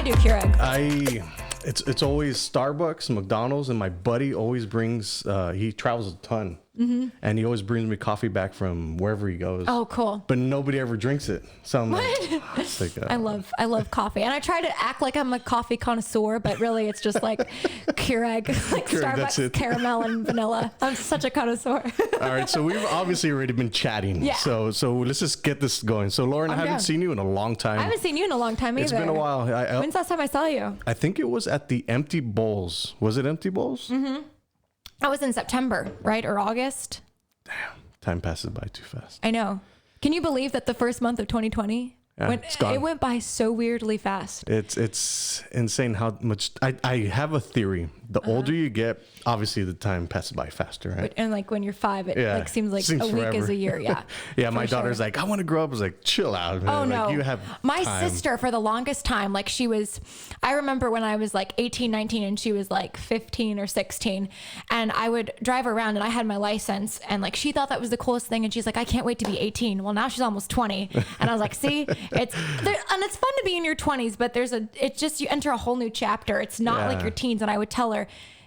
do Keurig? It's always Starbucks, McDonald's, and my buddy always brings. He travels a ton, and he always brings me coffee back from wherever he goes. Oh, cool. But nobody ever drinks it. So I'm I love coffee, and I try to act like I'm a coffee connoisseur, but really it's just like Keurig, like Keurig, Starbucks caramel and vanilla. I'm such a connoisseur. All right, so we've obviously already been chatting. Yeah. So let's just get this going. So Lauren, I haven't seen you in a long time. I haven't seen you in a long time either. It's been a while. When's the last time I saw you? I think it was at the Empty Bowls. Was it Empty Bowls? Mm-hmm. That was in September, right? Or August? Damn, time passes by too fast. I know. Can you believe that the first month of 2020 it's gone. It went by so weirdly fast? It's insane how much. I have a theory. The older you get, obviously the time passes by faster, right? And like when you're 5, it seems like a week is a year. Yeah. Yeah. My daughter's like, I want to grow up. I was like, chill out, man. Oh no. Like, you have my time. sister for the longest time, like I remember when I was like 18, 19 and she was like 15 or 16, and I would drive around and I had my license, and like she thought that was the coolest thing, and she's like, I can't wait to be 18. Well, now she's almost 20. And I was like, see, it's fun to be in your 20s, but you enter a whole new chapter. It's not like your teens. And I would tell her,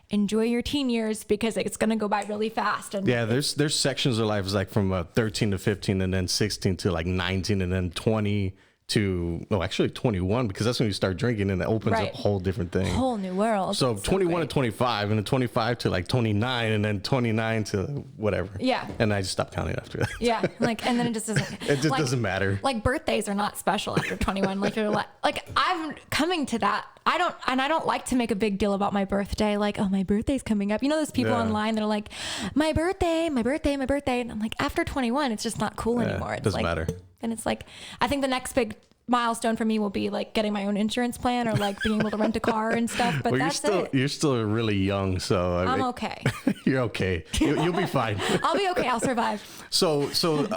enjoy your teen years because it's going to go by really fast. And yeah, there's sections of life like from 13 to 15, and then 16 to like 19, and then 20 to actually 21, because that's when you start drinking, and it opens a whole different thing, whole new world. So 21 to 25, and then 25 to like 29, and then 29 to whatever. Yeah. And I just stopped counting after that. Yeah, and then it just doesn't. It just doesn't matter. Like birthdays are not special after 21. Like you're like I'm coming to that. I don't like to make a big deal about my birthday. Like, oh, my birthday's coming up. You know, those people online that are like, my birthday. And I'm like, after 21, it's just not cool anymore. It doesn't matter. And it's like, I think the next big milestone for me will be like getting my own insurance plan, or like being able to rent a car and stuff. But you're still really young, so I'm okay. You're okay. You'll be fine. I'll be okay. I'll survive. So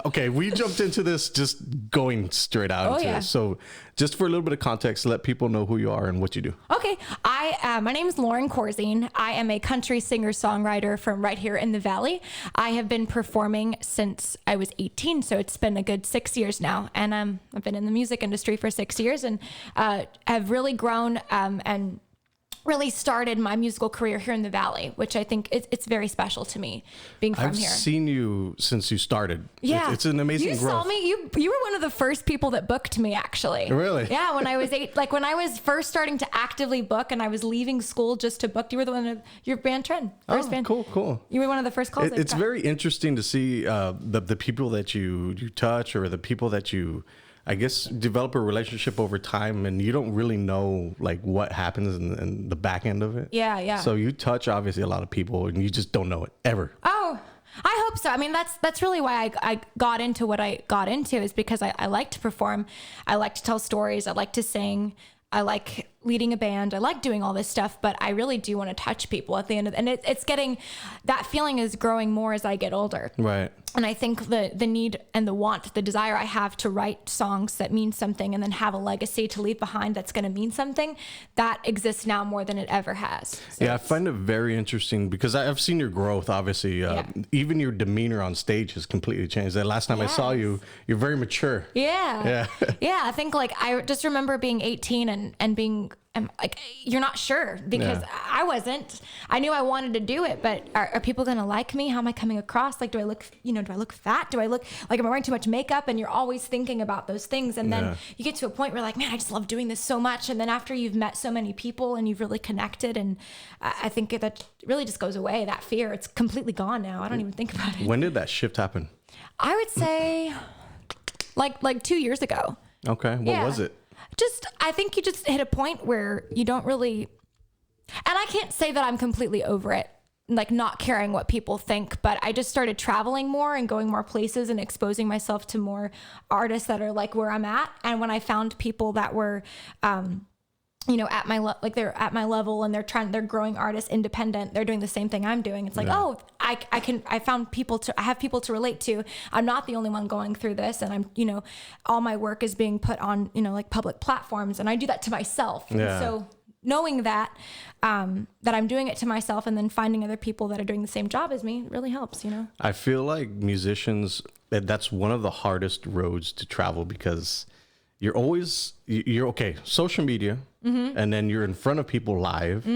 okay, we jumped into this just going straight out into this. So just for a little bit of context, let people know who you are and what you do. Okay. My name is Lauren Corzine. I am a country singer-songwriter from right here in the Valley. I have been performing since I was 18, so it's been a good 6 years now. And I've been in the music industry for 6 years, and have really grown and really started my musical career here in the Valley, which I think it's very special to me being from here. I've seen you since you started. Yeah. It's an amazing growth. You saw me. You were one of the first people that booked me, actually. Really? Yeah. When I was when I was first starting to actively book, and I was leaving school just to book, you were the one of your band trend. First band. Cool. You were one of the first calls. It's very interesting to see the people that you touch, or the people that you, I guess, develop a relationship over time, and you don't really know like what happens in the back end of it. Yeah. So you touch obviously a lot of people, and you just don't know it ever. Oh, I hope so. I mean, that's really why I got into what I got into, is because I like to perform. I like to tell stories. I like to sing. I like leading a band. I like doing all this stuff, but I really do want to touch people at the end of it. And it's getting, that feeling is growing more as I get older. Right. And I think the need and the want, the desire I have to write songs that mean something and then have a legacy to leave behind that's going to mean something, that exists now more than it ever has. So I find it very interesting because I've seen your growth, obviously. Even your demeanor on stage has completely changed. The last time I saw you, you're very mature. Yeah. Yeah. I think like I just remember being 18 and being, like, you're not sure, because I wasn't. I knew I wanted to do it, but are people going to like me? How am I coming across? Like, do I look fat? Do I look like, am I wearing too much makeup? And you're always thinking about those things. And then you get to a point where like, man, I just love doing this so much. And then after you've met so many people and you've really connected, and I think that really just goes away. That fear, it's completely gone now. I don't even think about it. When did that shift happen? I would say like 2 years ago. Okay. What was it? I think you just hit a point where you don't really, and I can't say that I'm completely over it, like not caring what people think, but I just started traveling more and going more places and exposing myself to more artists that are like where I'm at. And when I found people that were, at my they're at my level, and they're growing artists, independent, they're doing the same thing I'm doing. It's like, I have people to relate to. I'm not the only one going through this, and I'm, all my work is being put on, like public platforms, and I do that to myself. Yeah. And so knowing that I'm doing it to myself, and then finding other people that are doing the same job as me really helps, I feel like musicians, that's one of the hardest roads to travel, because you're okay. Social media, and then you're in front of people live.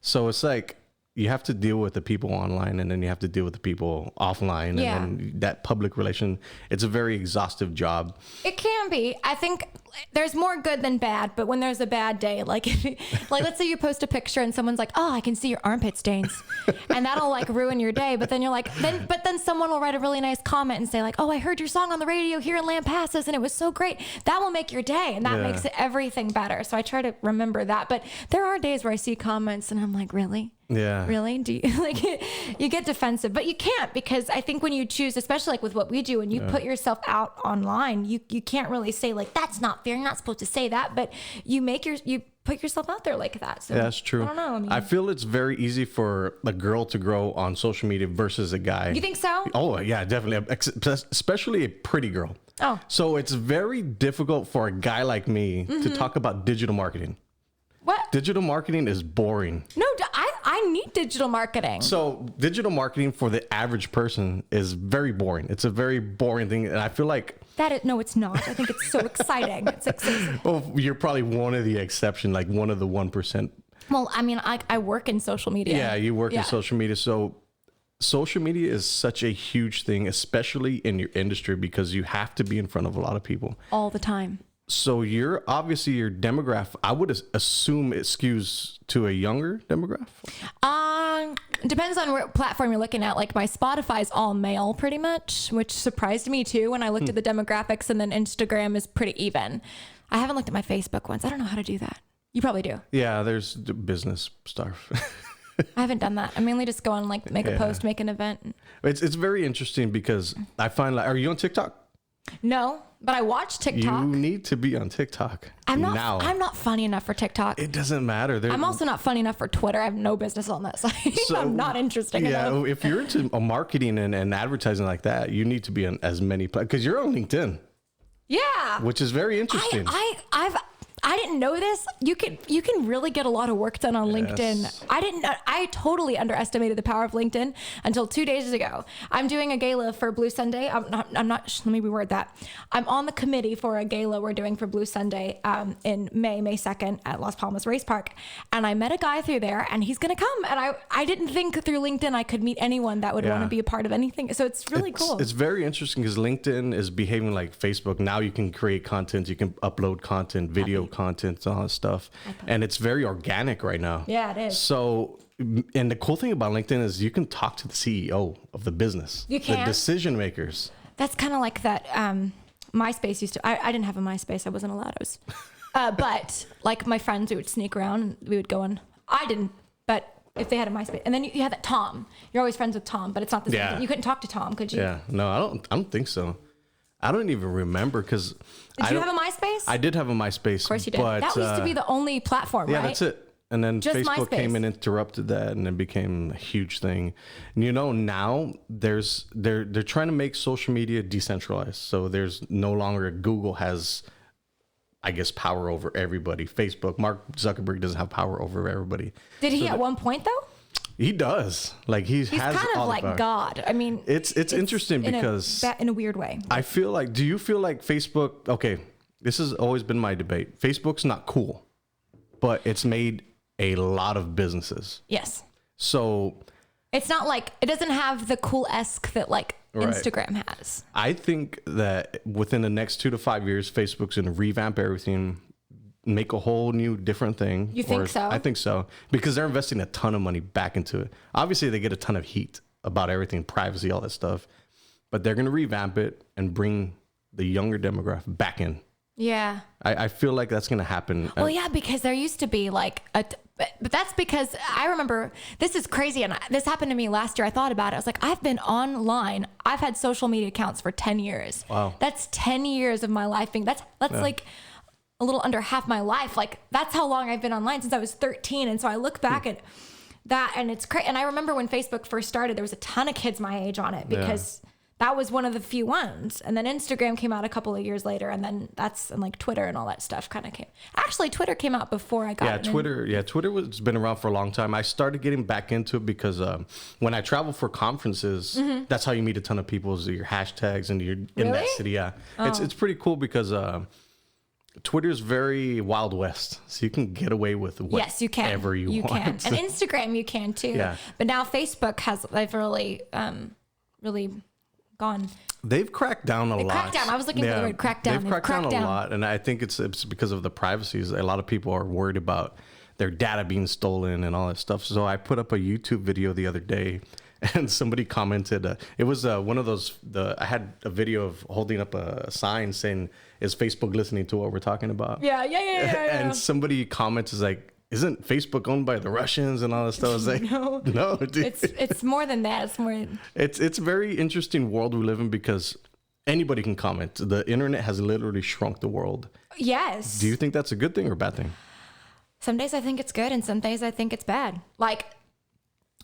So it's like you have to deal with the people online, and then you have to deal with the people offline, Yeah. and then that public relation. It's a very exhaustive job. It can be. I think there's more good than bad, but when there's a bad day, like like let's say you post a picture and someone's like, "Oh, I can see your armpit stains," and that'll like ruin your day. But then you're like, then someone will write a really nice comment and say like, "Oh, I heard your song on the radio here in Lampasas, and it was so great." That will make your day, and that makes everything better. So I try to remember that. But there are days where I see comments and I'm like, really? Yeah. Really? Do you like you get defensive, but you can't, because I think when you choose, especially like with what we do, and you put yourself out online, you can't really say like, that's not fair. You're not supposed to say that, but you put yourself out there like that. So Yeah, that's true. I don't know. I feel it's very easy for a girl to grow on social media versus a guy. You think so? Oh, yeah, definitely. Especially a pretty girl. Oh. So it's very difficult for a guy like me to talk about digital marketing. What? Digital marketing is boring. No, I need digital marketing. So digital marketing for the average person is very boring. It's a very boring thing. And I feel like... No, it's not. I think it's so exciting. It's exciting. Well, you're probably one of the exception, like one of the 1%. Well, I mean, I work in social media. Yeah, you work in social media. So social media is such a huge thing, especially in your industry, because you have to be in front of a lot of people. All the time. So you're obviously your demographic, I would assume it skews to a younger demographic. Depends on what platform you're looking at. Like my Spotify's all male pretty much, which surprised me too when I looked at the demographics, and then Instagram is pretty even. I haven't looked at my Facebook once. I don't know how to do that. You probably do. Yeah, there's the business stuff. I haven't done that. I mainly just go on like make a post, make an event. It's very interesting because I find like, are you on TikTok? No, but I watch TikTok. You need to be on TikTok. I'm now. not funny enough for TikTok. It doesn't matter. I'm also not funny enough for Twitter. I have no business on that site. I'm not interesting enough. Yeah, if you're into marketing and advertising like that, you need to be on as many because you're on LinkedIn. Yeah, Which is very interesting. I didn't know this. You can really get a lot of work done on LinkedIn. Yes. I totally underestimated the power of LinkedIn until 2 days ago. I'm doing a gala for Blue Sunday. I'm not, let me reword that. I'm on the committee for a gala we're doing for Blue Sunday in May 2nd at Las Palmas Race Park. And I met a guy through there, and he's going to come. And I didn't think through LinkedIn I could meet anyone that would want to be a part of anything. So it's really cool. It's very interesting because LinkedIn is behaving like Facebook. Now you can create content, you can upload content, video content, all that stuff, and it's very organic right now. Yeah, it is. So, and the cool thing about LinkedIn is you can talk to the CEO of the business. You can. The decision makers. That's kind of like that MySpace used to. I didn't have a MySpace. I wasn't allowed those. But like my friends, we would sneak around and we would go on. I didn't, but if they had a MySpace, and then you had that Tom. You're always friends with Tom, but it's not the same thing. You couldn't talk to Tom, could you? Yeah. No, I don't think so. I don't even remember because. Did you have a MySpace? I did have a MySpace. Of course you did. But, that used to be the only platform, right? Yeah, that's it. And then Just Facebook MySpace. came and interrupted that, and it became a huge thing. And you know, now they're trying to make social media decentralized. So there's no longer Google has, I guess, power over everybody. Facebook, Mark Zuckerberg doesn't have power over everybody. Did he at one point though? He does. Like he's has kind of all the like power. God. I mean, It's interesting because in a weird way. I feel like. Do you feel like Facebook? Okay, this has always been my debate. Facebook's not cool, but it's made a lot of businesses. Yes. So it's not like it doesn't have the cool-esque that like Instagram has. I think that within the next 2 to 5 years, Facebook's going to revamp everything, make a whole new different thing. You think so? I think so because they're investing a ton of money back into it. Obviously, they get a ton of heat about everything, privacy, all that stuff, but they're going to revamp it and bring the younger demographic back in. Yeah. I feel like that's going to happen. Well, yeah, because there used to be like but that's because I remember this is crazy. And this happened to me last year. I thought about it. I was like, I've been online. I've had social media accounts for 10 years. Wow. That's 10 years of my life being, that's like a little under half my life. Like that's how long I've been online since I was 13. And so I look back at that and it's crazy. And I remember when Facebook first started, there was a ton of kids my age on it because that was one of the few ones. And then Instagram came out a couple of years later. And then and like Twitter and all that stuff kind of came. Actually, Twitter came out before I got it. Twitter has been around for a long time. I started getting back into it because when I travel for conferences, that's how you meet a ton of people is your hashtags and you're in that city. Yeah. It's pretty cool because Twitter's very Wild West, so you can get away with whatever Yes, you can. you want. Can. And Instagram, you can too. Yeah. But now Facebook has, they've really, really gone. They've cracked down a lot. Cracked down. I was looking for the word cracked down. They've cracked down a lot, and I think it's because of the privacy. A lot of people are worried about their data being stolen and all that stuff. So I put up a YouTube video the other day, and somebody commented. It was one of those. I had a video of holding up a sign saying, "Is Facebook listening to what we're talking about?" Yeah. And somebody comments is like, "Isn't Facebook owned by the Russians and all that stuff?" I was like, no, dude. It's more than that. It's more. It's a very interesting world we live in because anybody can comment. The internet has literally shrunk the world. Yes. Do you think that's a good thing or a bad thing? Some days I think it's good, and some days I think it's bad. Like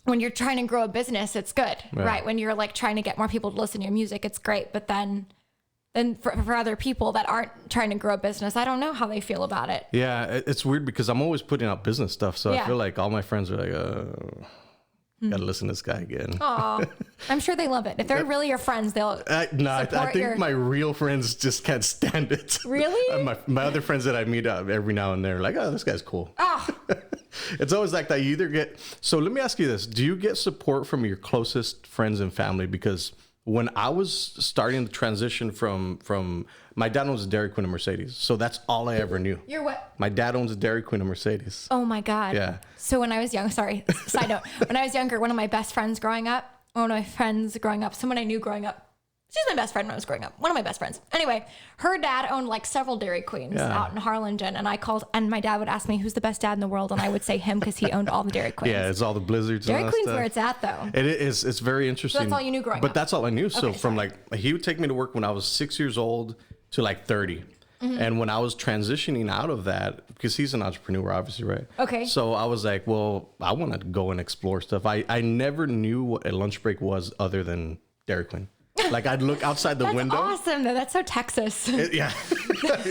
when you're trying to grow a business, it's good, right? When you're like trying to get more people to listen to your music, it's great. But then for other people that aren't trying to grow a business, I don't know how they feel about it. Yeah, it's weird because I'm always putting out business stuff. So I feel like all my friends are like, gotta listen to this guy again. Aw, I'm sure they love it. If they're really your friends, they'll I think my real friends just can't stand it. Really? my other friends that I meet up every now and then are like, oh, this guy's cool. Oh. It's always like that. You either get... So let me ask you this. Do you get support from your closest friends and family? Because when I was starting to transition from my dad owns a Dairy Queen and Mercedes. So that's all I ever knew. You're what? My dad owns a Dairy Queen and Mercedes. Oh my God. Yeah. So when I was young, sorry, side note, when I was younger, one of my friends growing up, someone I knew growing up, she's my best friend when I was growing up. One of my best friends. Anyway, her dad owned like several Dairy Queens out in Harlingen. And I called, and my dad would ask me, who's the best dad in the world? And I would say him because he owned all the Dairy Queens. Yeah, it's all the Blizzards. Dairy and all Queen's that where stuff. it's at, though. It is. It's very interesting. So that's all you knew growing up? But that's all I knew. So Okay, from sorry. like, he would take me to work when I was 6 years old to like 30. Mm-hmm. And when I was transitioning out of that, because he's an entrepreneur, obviously, right? Okay. So I was like, well, I want to go and explore stuff. I never knew what a lunch break was other than Dairy Queen. Like I'd look outside the window. That's awesome, though. That's so Texas. Yeah,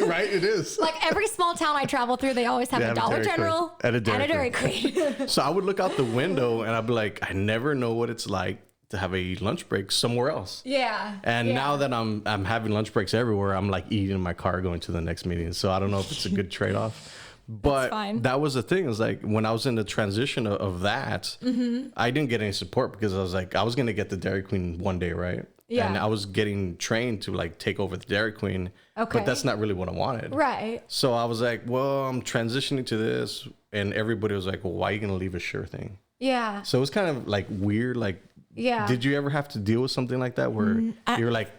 right. It is. Like every small town I travel through, they always have a Dollar General and a Dairy Queen. So I would look out the window and I'd be like, I never know what it's like to have a lunch break somewhere else. Yeah. And now that I'm having lunch breaks everywhere, I'm like eating in my car going to the next meeting. So I don't know if it's a good trade-off. But that was the thing. Is like when I was in the transition of that, I didn't get any support because I was like, I was going to get the Dairy Queen one day, right? Yeah. And I was getting trained to like take over the Dairy Queen. Okay. But that's not really what I wanted. Right. So I was like, well, I'm transitioning to this. And everybody was like, well, why are you going to leave a sure thing? Yeah. So it was kind of like weird. Like, did you ever have to deal with something like that where you're like,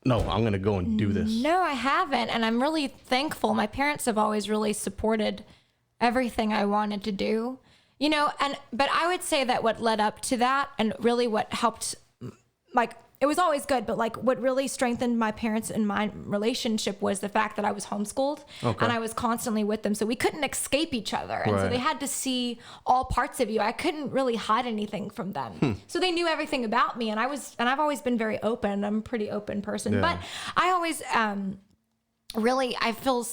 no, I'm going to go and do this? No, I haven't. And I'm really thankful. My parents have always really supported everything I wanted to do, you know, but I would say that what led up to that and really what helped, like, it was always good, but like what really strengthened my parents and my relationship was the fact that I was homeschooled and I was constantly with them. So we couldn't escape each other. And so they had to see all parts of you. I couldn't really hide anything from them. So they knew everything about me. And I've always been very open. I'm a pretty open person, but I always, I feel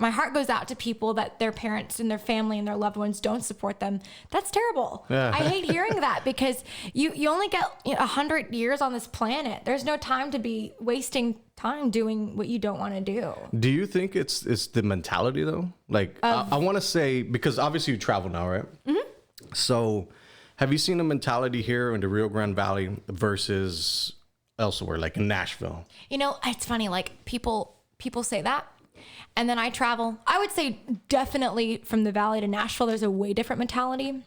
my heart goes out to people that their parents and their family and their loved ones don't support them. That's terrible. I hate hearing that because you only get 100 years on this planet. There's no time to be wasting time doing what you don't want to do. Do you think it's the mentality though? Like I want to say, because obviously you travel now, right? Mm-hmm. So have you seen the mentality here in the Rio Grande Valley versus elsewhere, like in Nashville? You know, it's funny. Like people say that. And then I travel. I would say definitely from the Valley to Nashville, there's a way different mentality.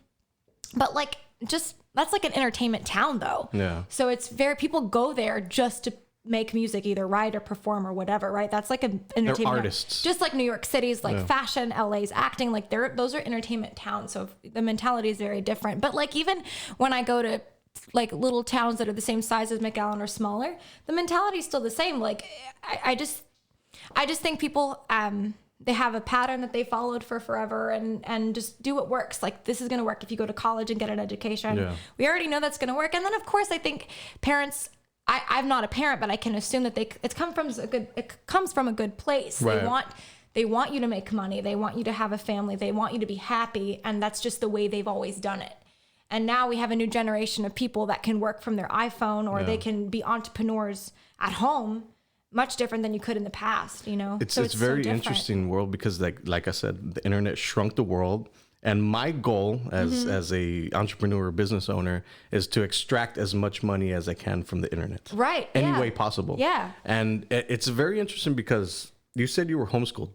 But like, that's like an entertainment town though. Yeah. So it's people go there just to make music, either write or perform or whatever, right? That's like an entertainment. They're artists. Just like New York City's like fashion, LA's acting, like those are entertainment towns. So the mentality is very different. But like even when I go to like little towns that are the same size as McAllen or smaller, the mentality is still the same. Like I just think people, they have a pattern that they followed for forever and just do what works. Like this is going to work if you go to college and get an education. Yeah. We already know that's going to work. And then of course I think parents, I'm not a parent, but I can assume that it comes from a good place. Right. They want you to make money. They want you to have a family. They want you to be happy. And that's just the way they've always done it. And now we have a new generation of people that can work from their iPhone or they can be entrepreneurs at home. much different than you could in the past, you know? It's So it's very so different. interesting world because like I said, the internet shrunk the world. And my goal as a entrepreneur or business owner is to extract as much money as I can from the internet. Right. Any yeah. way possible. Yeah. And it's very interesting because you said you were homeschooled.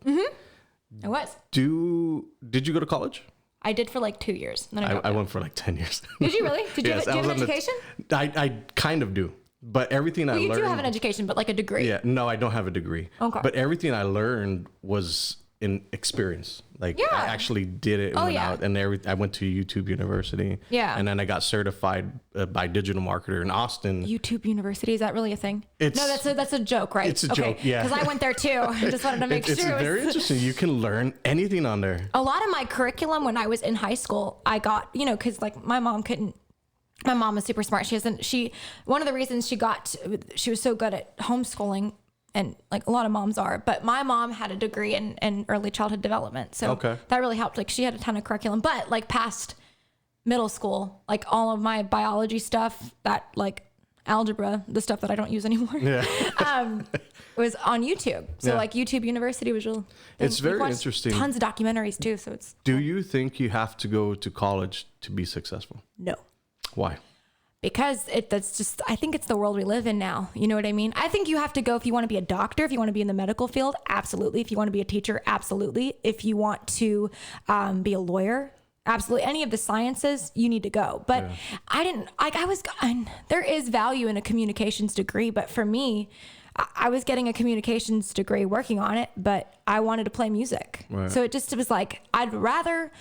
I was. Did you go to college? I did for like 2 years. Then I went for like 10 years. Did you really? Did you, Yes, do you I have was an on the- education? I kind of do. But everything I Well, you learned. do have an education, but like a degree. Yeah, no, I don't have a degree. Okay. But everything I learned was in experience. Like Yeah. I actually did it and went yeah. out and I went to YouTube University. Yeah. And then I got certified by Digital Marketer in Austin. YouTube University, is that really a thing? It's- No, that's a joke, right? It's a joke, yeah. Because I went there too. I just wanted to make It's sure. it very was- interesting. You can learn anything on there. A lot of my curriculum when I was in high school, I got, you know, because like my mom was super smart. One of the reasons she was so good at homeschooling, and like a lot of moms are, but my mom had a degree in early childhood development. So Okay. that really helped. Like she had a ton of curriculum, but like past middle school, like all of my biology stuff, that like algebra, the stuff that I don't use anymore, was on YouTube. So Yeah. like YouTube University was real. It's we very watched interesting. Tons of documentaries too. So it's Do you think you have to go to college to be successful? no. Why? Because I think it's the world we live in now. You know what I mean? I think you have to go if you want to be a doctor, if you want to be in the medical field, absolutely. If you want to be a teacher, absolutely. If you want to be a lawyer, absolutely. Any of the sciences, you need to go. But there is value in a communications degree. But for me, I was getting a communications degree working on it, but I wanted to play music. Right. So it was like, I'd rather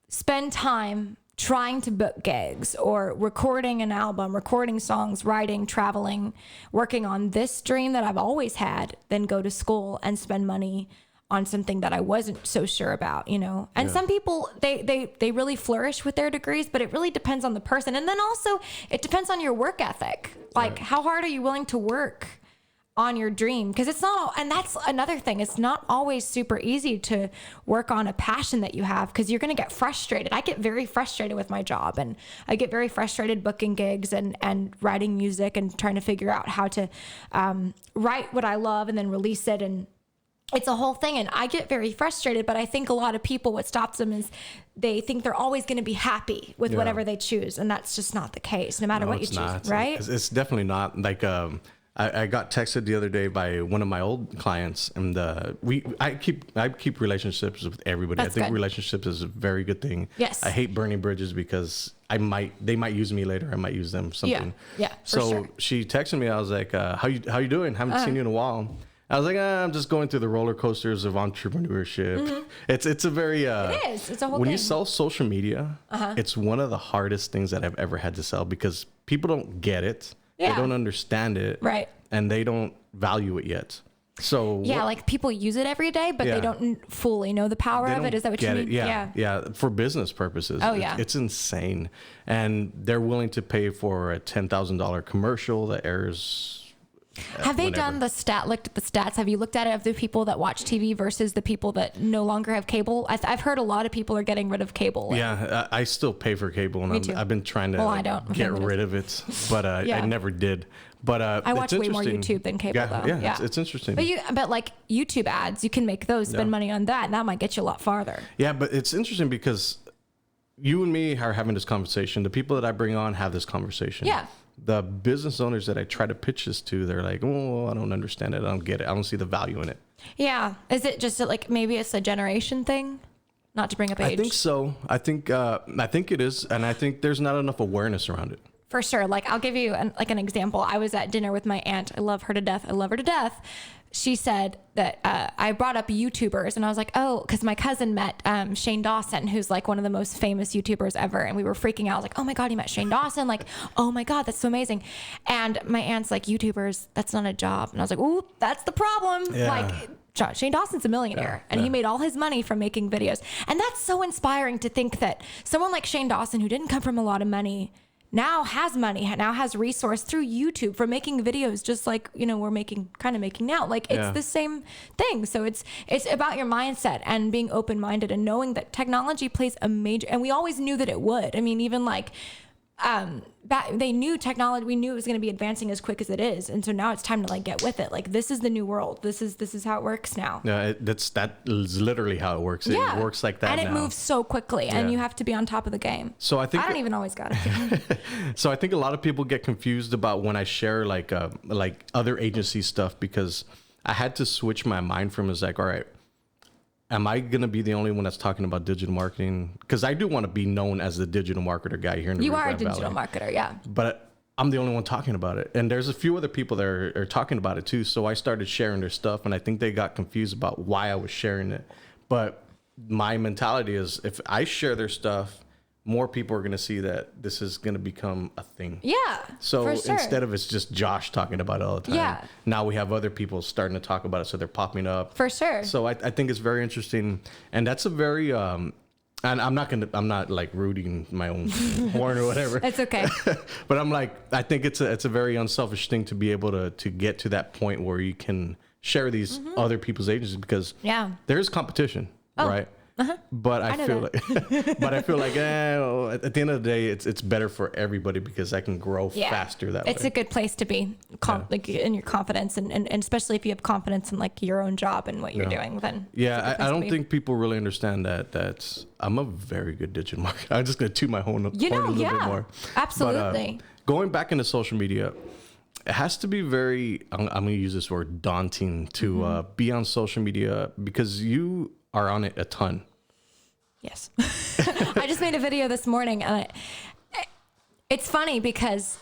spend time trying to book gigs or recording an album, recording songs, writing, traveling, working on this dream that I've always had, than go to school and spend money on something that I wasn't so sure about, you know? And some people, they really flourish with their degrees, but it really depends on the person. And then also it depends on your work ethic. Like how hard are you willing to work on your dream? Because it's not, and that's another thing, it's not always super easy to work on a passion that you have, because you're going to get frustrated. I get very frustrated with my job, and I get very frustrated booking gigs and writing music and trying to figure out how to write what I love and then release it. And it's a whole thing, and I get very frustrated. But I think a lot of people, what stops them is they think they're always going to be happy with whatever they choose, and that's just not the case, no matter what you choose, not. right? It's definitely not. Like I got texted the other day by one of my old clients, and I keep relationships with everybody. That's I think good. relationships is a very good thing. Yes. I hate burning bridges because they might use me later. I might use them something. Yeah, for so sure. she texted me. I was like, how you doing? Haven't seen you in a while. I was like, I'm just going through the roller coasters of entrepreneurship. It's a very It is. It's a whole when thing. you sell social media, it's one of the hardest things that I've ever had to sell, because people don't get it. Yeah. They don't understand it. Right. And they don't value it yet. So Yeah, like people use it every day, but Yeah. they don't fully know the power they of it. don't Is that what you get mean? it. Yeah. For business purposes. Oh, yeah. It's insane. And they're willing to pay for a $10,000 commercial that airs. Have they done looked at the stats? Have you looked at it of the people that watch TV versus the people that no longer have cable? I've heard a lot of people are getting rid of cable. Yeah, I still pay for cable, and too. I've been trying to Well, I don't. get Okay, rid of it, but Yeah. I never did. But I watch it's way more interesting. YouTube than cable, though. Yeah, Yeah. It's interesting. But like YouTube ads, you can make those, spend money on that, and that might get you a lot farther. Yeah, but it's interesting because you and me are having this conversation. The people that I bring on have this conversation. Yeah. The business owners that I try to pitch this to, they're like, oh, I don't understand it. I don't get it. I don't see the value in it. Yeah. Is it just like maybe it's a generation thing? Not to bring up age. I think so. I think it is. And I think there's not enough awareness around it. For sure. Like I'll give you an example. I was at dinner with my aunt. I love her to death. She said that I brought up YouTubers, and I was like, oh, because my cousin met Shane Dawson, who's like one of the most famous YouTubers ever. And we were freaking out. I was like, oh my God, you met Shane Dawson. Like, oh my God, that's so amazing. And my aunt's like, YouTubers, that's not a job. And I was like, ooh, that's the problem. Yeah. Like, Shane Dawson's a millionaire, and he made all his money from making videos. And that's so inspiring to think that someone like Shane Dawson, who didn't come from a lot of money, now has money, now has resource through YouTube for making videos, just like, you know, we're making now. Like it's the same thing. So it's about your mindset and being open-minded and knowing that technology plays a major, and we always knew that it would. I mean, even like they knew technology, we knew it was going to be advancing as quick as it is. And so now it's time to like get with it. Like this is the new world. This is how it works now. Yeah, that is literally how it works. It works like that and it now. moves so quickly and you have to be on top of the game. So I think I don't even always got it. So I think a lot of people get confused about when I share like other agency stuff, because I had to switch my mind from, it's like, all right, am I going to be the only one that's talking about digital marketing? Because I do want to be known as the digital marketer guy here in the You are a Rio Grande digital Valley. marketer, yeah. But I'm the only one talking about it. And there's a few other people that are talking about it too. So I started sharing their stuff, and I think they got confused about why I was sharing it. But my mentality is, if I share their stuff, more people are going to see that this is going to become a thing. Yeah. So for sure. instead of it's just Josh talking about it all the time, now we have other people starting to talk about it. So they're popping up. For sure. So I think it's very interesting. And that's a very, and I'm not like rooting my own horn or whatever. It's okay. But I'm like, I think it's a very unselfish thing to be able to get to that point where you can share these other people's agencies, because there's competition, right? But I feel like, at the end of the day, it's better for everybody, because I can grow faster that way. It's a good place to be, like in your confidence, and especially if you have confidence in like your own job and what you're doing. Then I don't think people really understand that I'm a very good digital marketer. I'm just gonna toot my horn a little bit more. Absolutely. But, going back into social media, it has to be very, I'm going to use this word, daunting to be on social media, because you are on it a ton. Yes. I just made a video this morning, and it's funny because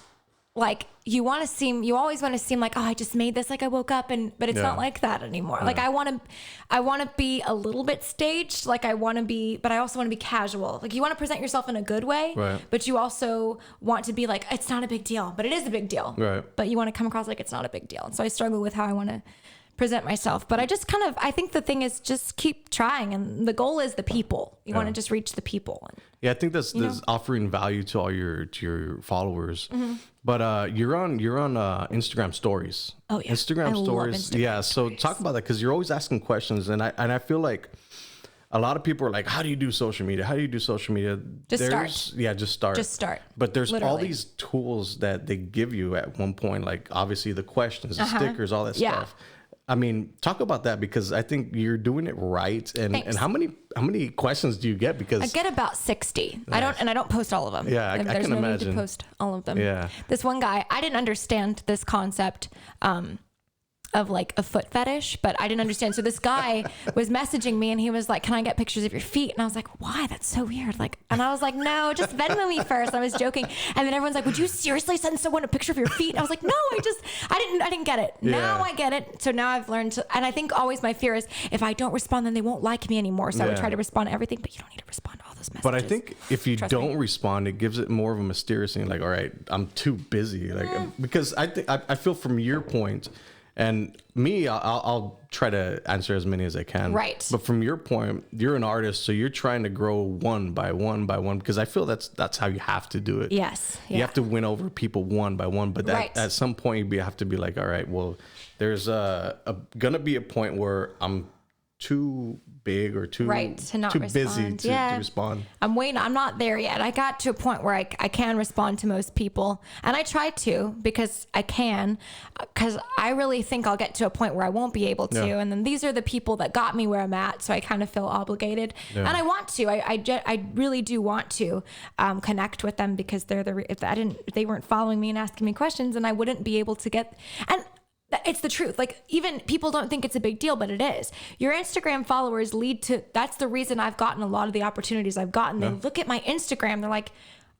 like you always want to seem like, oh, I just made this, like I woke up, but it's not like that anymore. Like I want to be a little bit staged. Like I want to be, but I also want to be casual. Like you want to present yourself in a good way, but you also want to be like, it's not a big deal, but it is a big deal. Right. But you want to come across like it's not a big deal. And so I struggle with how I want to present myself, but I think the thing is just keep trying, and the goal is the people. You want to just reach the people. I think that's offering value to all your followers. But you're on Instagram stories. Oh yeah, Instagram stories. Instagram stories. So talk about that, because you're always asking questions, and I feel like a lot of people are like, how do you do social media? How do you do social media? Just start. Yeah, just start. Just start. But there's Literally. all these tools that they give you at one point, like obviously the questions, the stickers, all that stuff. I mean, talk about that, because I think you're doing it right. And how many questions do you get? Because I get about 60. Nice. I don't post all of them. Yeah, I There's can no imagine. need to post all of them. Yeah. This one guy, I didn't understand this concept of like a foot fetish, but I didn't understand. So this guy was messaging me, and he was like, can I get pictures of your feet? And I was like, why? That's so weird. Like, and I was like, no, just Venmo me first. I was joking. And then everyone's like, would you seriously send someone a picture of your feet? And I was like, no, I didn't get it. Yeah. Now I get it. So now I've learned to, and I think always my fear is if I don't respond, then they won't like me anymore. So I would try to respond to everything, but you don't need to respond to all those messages. But I think if you Trust don't me. respond, it gives it more of a mysterious thing. Like, all right, I'm too busy. Like, because I feel from your point, and me, I'll try to answer as many as I can. Right. But from your point, you're an artist, so you're trying to grow one by one by one, because I feel that's how you have to do it. Yes. You have to win over people one by one. But at some point, you have to be like, all right, well, there's gonna be a point where I'm too big or too busy to respond. I'm waiting. I'm not there yet. I got to a point where I can respond to most people, and I try to, because I really think I'll get to a point where I won't be able to. And then these are the people that got me where I'm at, so I kind of feel obligated, and I want to. I really do want to connect with them, because if they weren't following me and asking me questions, and I wouldn't be able to get. And it's the truth. Like, even people don't think it's a big deal, but it is. Your Instagram followers that's the reason I've gotten a lot of the opportunities I've gotten. They look at my Instagram, they're like,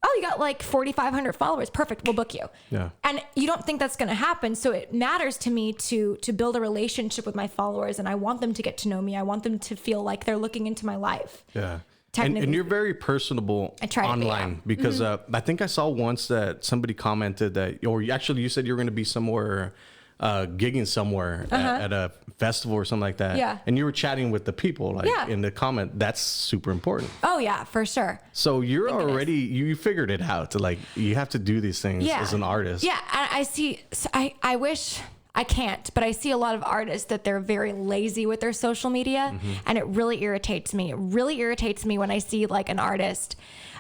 oh, you got like 4,500 followers. Perfect. We'll book you. Yeah. And you don't think that's going to happen. So it matters to me to build a relationship with my followers, and I want them to get to know me. I want them to feel like they're looking into my life. Yeah. And you're very personable online, because I think I saw once that somebody commented that, or actually you said you were going to be somewhere, gigging somewhere at a festival or something like that. Yeah. And you were chatting with the people, like in the comment. That's super important. Oh yeah, for sure. So you're already, you figured it out. Like, you have to do these things as an artist. Yeah. I wish I can't, but I see a lot of artists that they're very lazy with their social media, and it really irritates me. It really irritates me when I see like an artist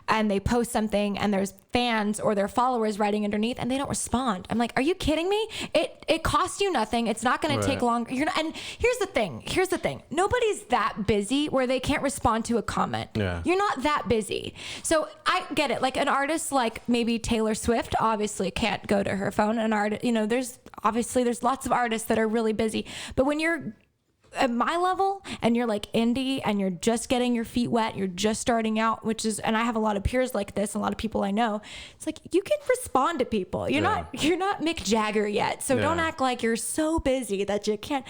and they post something and there's fans or their followers writing underneath and they don't respond. I'm like, are you kidding me? It costs you nothing. It's not going to take long. And here's the thing. Nobody's that busy where they can't respond to a comment. Yeah. You're not that busy. So I get it. Like an artist like maybe Taylor Swift obviously can't go to her phone. An artist, there's lots of artists that are really busy. But when you're at my level and you're like indie and you're just getting your feet wet, you're just starting out, and I have a lot of peers like this, and a lot of people I know, it's like you can respond to people. You're not Mick Jagger yet. So don't act like you're so busy that you can't.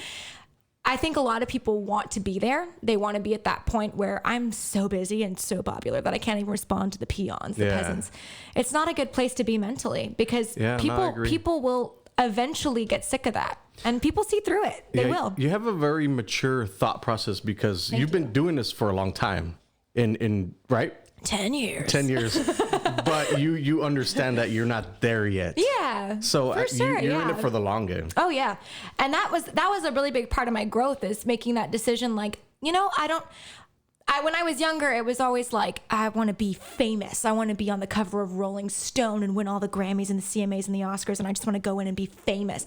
I think a lot of people want to be there. They want to be at that point where I'm so busy and so popular that I can't even respond to the peons, the peasants. It's not a good place to be mentally because people will eventually get sick of that. And people see through it. They will. You have a very mature thought process because you've been doing this for a long time. Right? 10 years. 10 years. But you understand that you're not there yet. Yeah. So you're in it for the long game. Oh yeah. And that was a really big part of my growth, is making that decision. Like, when I was younger, it was always like, I want to be famous. I want to be on the cover of Rolling Stone and win all the Grammys and the CMAs and the Oscars. And I just want to go in and be famous.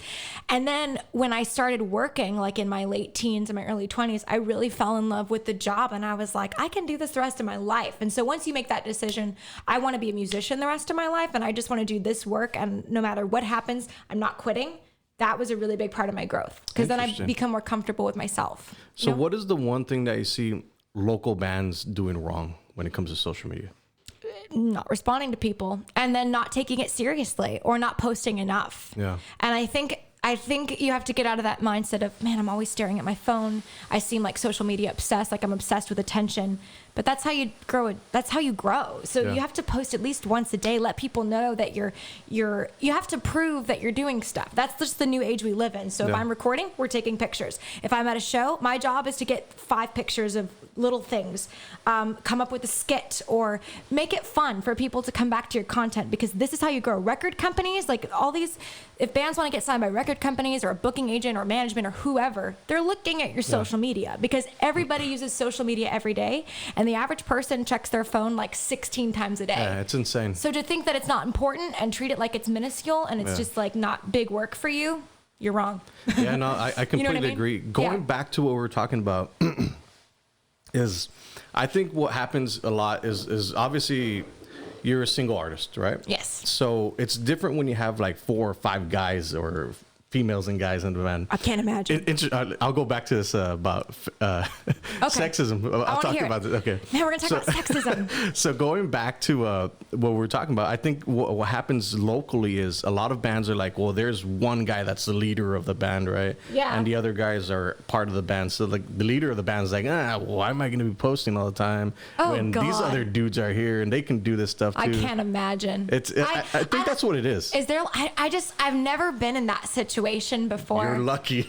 And then when I started working, like in my late teens and my early 20s, I really fell in love with the job. And I was like, I can do this the rest of my life. And so once you make that decision, I want to be a musician the rest of my life. And I just want to do this work. And no matter what happens, I'm not quitting. That was a really big part of my growth, because then I become more comfortable with myself. So what is the one thing that you see local bands doing wrong when it comes to social media? Not responding to people, and then not taking it seriously, or not posting enough. Yeah. And I think you have to get out of that mindset of, man, I'm always staring at my phone. I seem like social media obsessed, like I'm obsessed with attention. But that's how you grow. That's how you grow. So you have to post at least once a day. Let people know that you have to prove that you're doing stuff. That's just the new age we live in. So if I'm recording, we're taking pictures. If I'm at a show, my job is to get 5 pictures of little things, come up with a skit, or make it fun for people to come back to your content, because this is how you grow. Record companies, like all these, if bands want to get signed by record companies or a booking agent or management or whoever, they're looking at your social media, because everybody uses social media every day. And the average person checks their phone like 16 times a day. Yeah, it's insane. So to think that it's not important and treat it like it's minuscule and it's just like not big work for you, you're wrong. Yeah, no, I completely agree. Going back to what we were talking about is, I think what happens a lot is obviously you're a single artist, right? Yes. So it's different when you have like 4 or 5 guys or females and guys in the band. I can't imagine. I'll go back to this about sexism. I'll talk about this. Okay. Now we're going to talk about sexism. So going back to what we were talking about, I think what happens locally is a lot of bands are like, well, there's one guy that's the leader of the band, right? Yeah. And the other guys are part of the band. So like the leader of the band is like, why am I going to be posting all the time when these other dudes are here and they can do this stuff too? I can't imagine. I think that's what it is. Is there? I've never been in that situation before. You're lucky.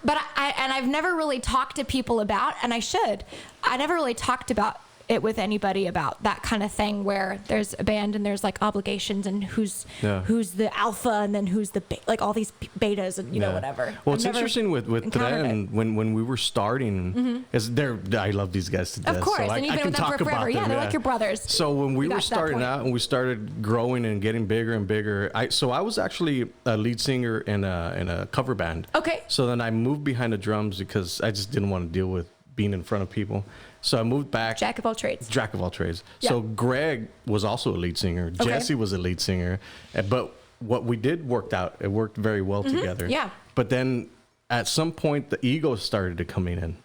But I've never really talked to people about, and I should. I never really talked about it with anybody about that kind of thing, where there's a band and there's like obligations and who's the alpha and then who's the like all these betas and whatever. Well, it's interesting with Tren, when we were starting, is I love these guys to death. Of course, so and you've been with them for forever. Yeah, they're like your brothers. So when we were starting out and we started growing and getting bigger and bigger, I was actually a lead singer in a cover band. Okay. So then I moved behind the drums because I just didn't want to deal with being in front of people. So I moved back. Jack of all trades. Yeah. So Greg was also a lead singer. Okay. Jesse was a lead singer. But what we did worked out. It worked very well together. Yeah. But then at some point, the ego started to come in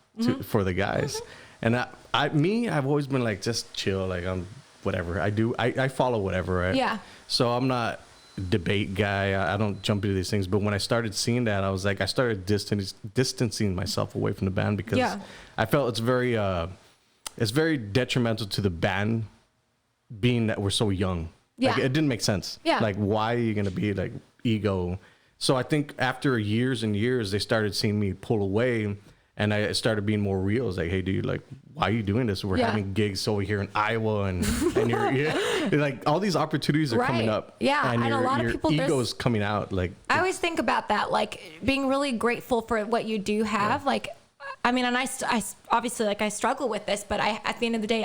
for the guys. And I've always been like, just chill. Like, I'm whatever. I follow whatever, right? Yeah. So I'm not a debate guy. I don't jump into these things. But when I started seeing that, I was like, I started distancing myself away from the band, because I felt it's very detrimental to the band, being that we're so young. Yeah. Like, it didn't make sense. Yeah. Like, why are you going to be like ego? So I think after years and years, they started seeing me pull away, and I started being more real. It's like, hey, dude, like, why are you doing this? We're having gigs over here in Iowa, and you're like, all these opportunities are coming up. Yeah. And a lot of people, ego's coming out. Like, I always think about that, like being really grateful for what you do have. Like, I mean, and I obviously, like, I struggle with this, but at the end of the day,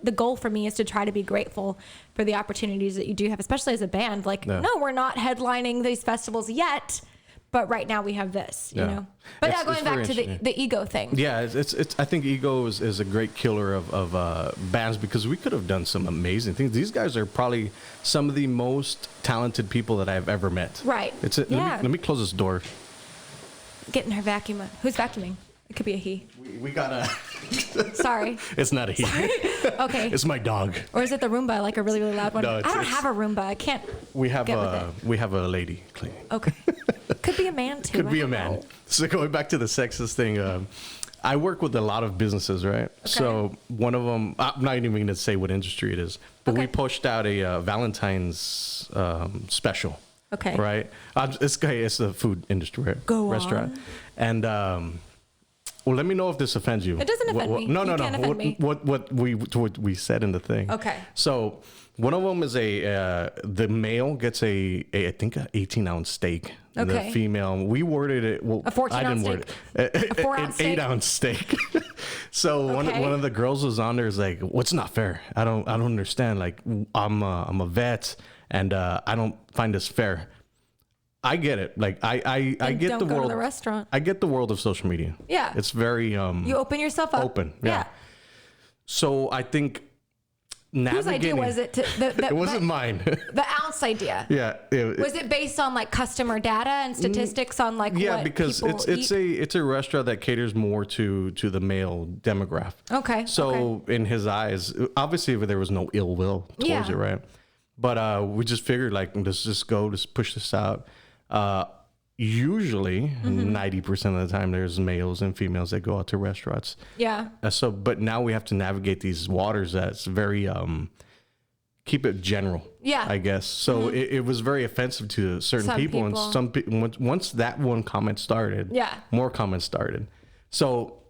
the goal for me is to try to be grateful for the opportunities that you do have, especially as a band. Like, no, we're not headlining these festivals yet, but right now we have this, you know. But now going back to the ego thing. Yeah, it's I think ego is a great killer of bands, because we could have done some amazing things. These guys are probably some of the most talented people that I've ever met. Right. Let me close this door. Getting her vacuum. Who's vacuuming? It could be a he. We got a... Sorry. It's not a he. Okay. It's my dog. Or is it the Roomba, like a really, really loud one? No, I don't have a Roomba. I can't We have get with it. We have a lady cleaning. Okay. Could be a man, too. Could be a man. Know. So going back to the sexist thing, I work with a lot of businesses, right? Okay. So one of them, I'm not even going to say what industry it is, but we pushed out a Valentine's special. Okay. Right? It's the food industry, right? Restaurant. On. And, well, let me know if this offends you. It doesn't offend me. No. Can't offend me. What we said in the thing. Okay. So one of them is the male gets I think an 18-ounce steak. Okay. The female, we worded it. Well, a 14-ounce steak. A 4-ounce steak. An 8-ounce steak. So one of the girls was on there is like, "What's not fair? I don't understand. Like I'm a vet and I don't find this fair." I get it. Like I get the world. Don't go to the restaurant. I get the world of social media. Yeah. It's very you open yourself up. Open. Yeah. So I think whose idea was it? It wasn't mine. The ounce idea. Yeah. Was it based on like customer data and statistics on like what because it's a restaurant that caters more to the male demographic. Okay. So in his eyes, obviously there was no ill will towards it, right? But we just figured like let's just push this out. Usually 90% of the time there's males and females that go out to restaurants. Yeah. But now we have to navigate these waters that's very keep it general. Yeah. I guess. So it was very offensive to certain people. And some people, once that one comment started, more comments started. So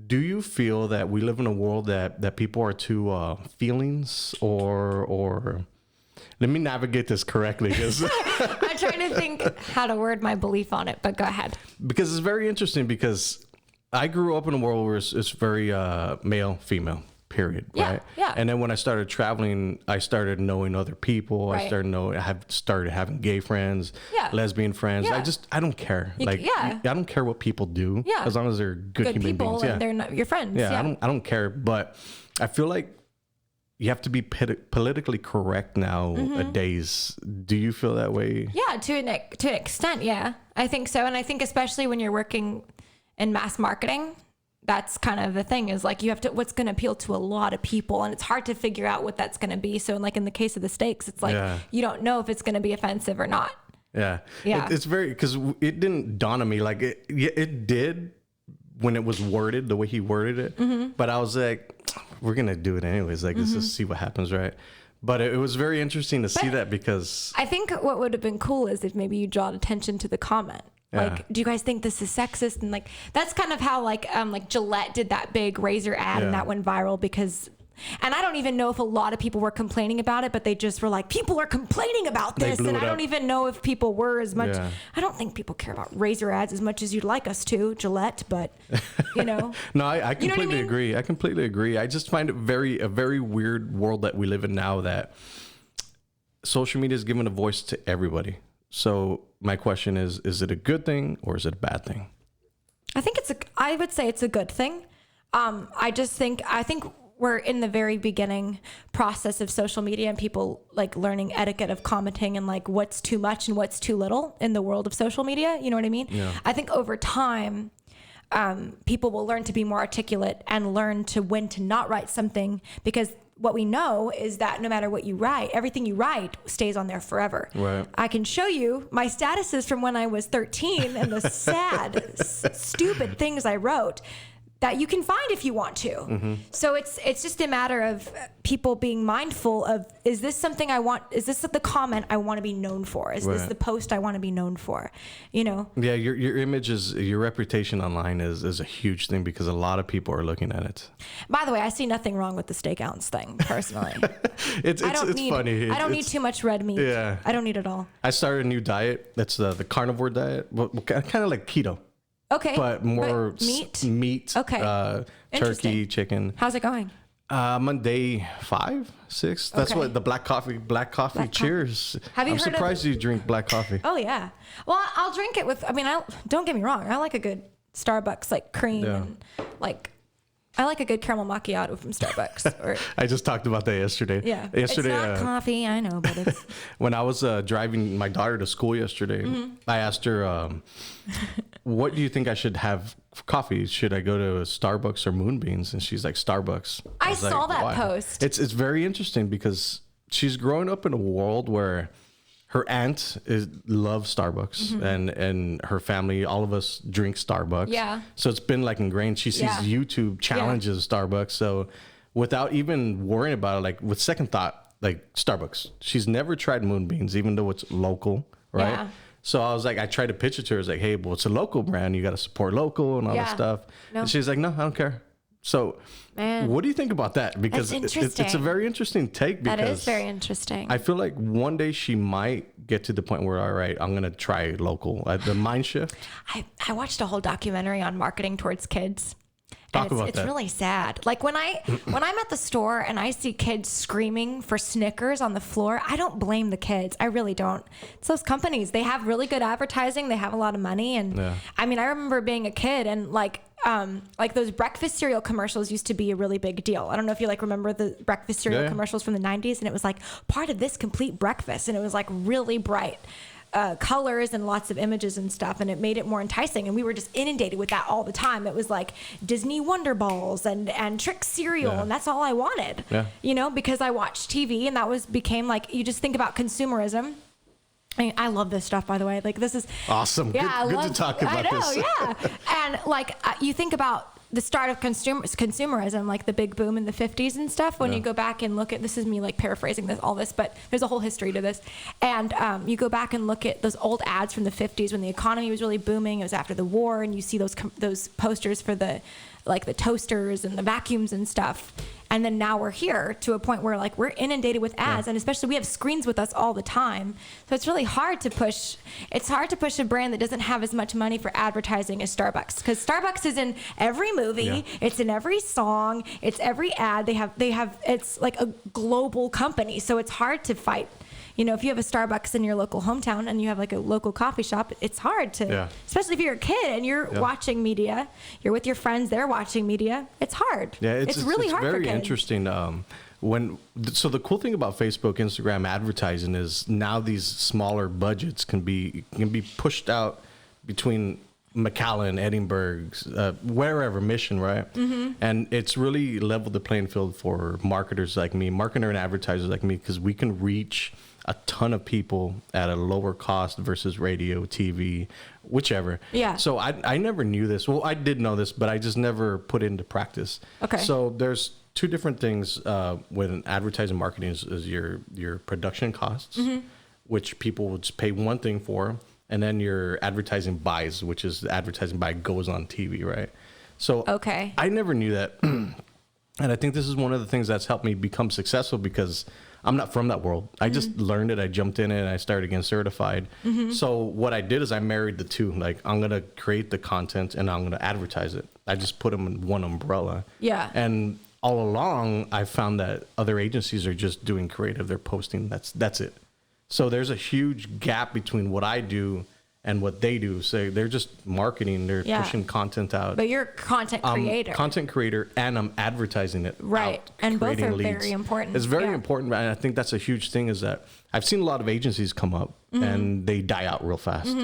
do you feel that we live in a world that people are too feelings or let me navigate this correctly because I'm trying to think how to word my belief on it, but go ahead. Because it's very interesting because I grew up in a world where it's very male, female, period. Right? Yeah. And then when I started traveling, I started knowing other people. Right. I started having gay friends, lesbian friends. Yeah. I don't care. I don't care what people do. Yeah. As long as they're good human people beings. And they're not your friends. Yeah. I don't care. But I feel like you have to be politically correct nowadays. Do you feel that way? Yeah, to an extent, yeah. I think so. And I think especially when you're working in mass marketing, that's kind of the thing is like you have to, what's going to appeal to a lot of people. And it's hard to figure out what that's going to be. So like in the case of the steaks, it's like you don't know if it's going to be offensive or not. Yeah. It's very, because it didn't dawn on me. Like it did when it was worded the way he worded it. But I was like, we're going to do it anyways. Like, let's just see what happens, right? But it was very interesting to see that because... I think what would have been cool is if maybe you draw attention to the comment. Like, do you guys think this is sexist? And like, that's kind of how like Gillette did that big razor ad and that went viral because... And I don't even know if a lot of people were complaining about it, but they just were like, people are complaining about this. And I don't even know if people were as much. Yeah. I don't think people care about razor ads as much as you'd like us to, Gillette, but you know. No, I completely agree. I completely agree. I just find it a very weird world that we live in now that social media is giving a voice to everybody. So my question is it a good thing or is it a bad thing? I would say it's a good thing. I think we're in the very beginning process of social media and people like learning etiquette of commenting and like what's too much and what's too little in the world of social media. You know what I mean? Yeah. I think over time, people will learn to be more articulate and learn to when to not write something because what we know is that no matter what you write, everything you write stays on there forever. Right. I can show you my statuses from when I was 13 and the sad, stupid things I wrote that you can find if you want to. So it's just a matter of people being mindful of, is this something I want? Is this the comment I want to be known for? Is this the post I want to be known for? You know? Yeah, your image your reputation online is a huge thing because a lot of people are looking at it. By the way, I see nothing wrong with the steak ounce thing, personally. It's funny. I don't need too much red meat. Yeah. I don't need it all. I started a new diet. That's the carnivore diet. Kind of like keto. Okay. But more meat? Meat. Okay. Turkey, chicken. How's it going? I'm on day 5, 6. That's Okay. what the black coffee. Cheers. Have you I'm heard of- surprised you drink black coffee. Oh yeah. Well, I'll drink it with. I mean, don't get me wrong. I like a good Starbucks like cream Yeah. and like. I like a good caramel macchiato from Starbucks. Or, I just talked about that yesterday. yeah. Yesterday, It's not coffee, I know, but it's. when I was driving my daughter to school yesterday, Mm-hmm. I asked her, "What do you think I should have for coffee? Should I go to Starbucks or Moonbeams?" And she's like, "Starbucks." I was saw like, that "Why?" post. It's very interesting because she's growing up in a world where her aunt loves Starbucks, and her family, all of us drink Starbucks. Yeah. So it's been like ingrained. She sees Yeah. YouTube challenges Starbucks. So without even worrying about it, like with second thought, like Starbucks. She's never tried Moonbeams, even though it's local, right? Yeah. So I was like, I tried to pitch it to her. I was like, hey, well, it's a local brand. You got to support local and all that Yeah. stuff. No. And she's like, no, I don't care. So Man. what do you think about that? Because That's it's a interesting. very interesting take. Because That is very interesting. I feel like one day she might get to the point where, all right, I'm going to try local. The mind shift. I watched a whole documentary on marketing towards kids. Talk And about it's that. really sad. Like when I'm at the store and I see kids screaming for Snickers on the floor, I don't blame the kids. I really don't. It's those companies. They have really good advertising. They have a lot of money. And Yeah. I mean, I remember being a kid and like those breakfast cereal commercials used to be a really big deal. I don't know if you like remember the breakfast cereal Yeah. commercials from the 90s, and it was like part of this complete breakfast, and it was like really bright colors and lots of images and stuff, and it made it more enticing, and we were just inundated with that all the time. It was like Disney Wonder Balls and Trick cereal, Yeah. and that's all I wanted. Yeah. You know, because I watched TV, and that became like, you just think about consumerism. I mean, I love this stuff, by the way. Like, this is Awesome. Yeah, Good to talk about I know, this. yeah. And like, you think about the start of consumerism, like the big boom in the 50s and stuff. When Yeah. you go back and look at, this is me like paraphrasing all this, but there's a whole history to this. And you go back and look at those old ads from the 50s when the economy was really booming. It was after the war, and you see those posters for the toasters and the vacuums and stuff. And then now we're here to a point where like we're inundated with ads, and especially we have screens with us all the time. So it's really hard to push. It's hard to push a brand that doesn't have as much money for advertising as Starbucks, because Starbucks is in every movie. Yeah. It's in every song. It's every ad. They have. It's like a global company, so it's hard to fight. You know, if you have a Starbucks in your local hometown and you have like a local coffee shop, it's hard to, Yeah. especially if you're a kid and you're Yeah. watching media, you're with your friends, they're watching media. It's hard. Yeah, it's really hard for very kids. interesting. So the cool thing about Facebook, Instagram advertising is now these smaller budgets can be pushed out between McAllen, Edinburgh, wherever, Mission, right? Mm-hmm. And it's really leveled the playing field for marketers like me, marketer and advertisers like me, because we can reach a ton of people at a lower cost versus radio, TV, whichever. Yeah. So I never knew this. Well, I did know this, but I just never put it into practice. Okay. So there's two different things with advertising marketing is your production costs, which people would just pay one thing for, and then your advertising buys, which is the advertising buy goes on TV, right? So Okay. I never knew that. And I think this is one of the things that's helped me become successful, because I'm not from that world. I just learned it. I jumped in it and I started getting certified. So what I did is I married the two. Like, I'm going to create the content and I'm going to advertise it. I just put them in one umbrella. Yeah. And all along, I found that other agencies are just doing creative. They're posting. That's it. So there's a huge gap between what I do and what they do. So they're just marketing. They're Yeah. pushing content out. But you're a content creator. Content creator, and I'm advertising it. Right. out, And both creating are very important. It's very Yeah. important. And I think that's a huge thing, is that I've seen a lot of agencies come up and they die out real fast,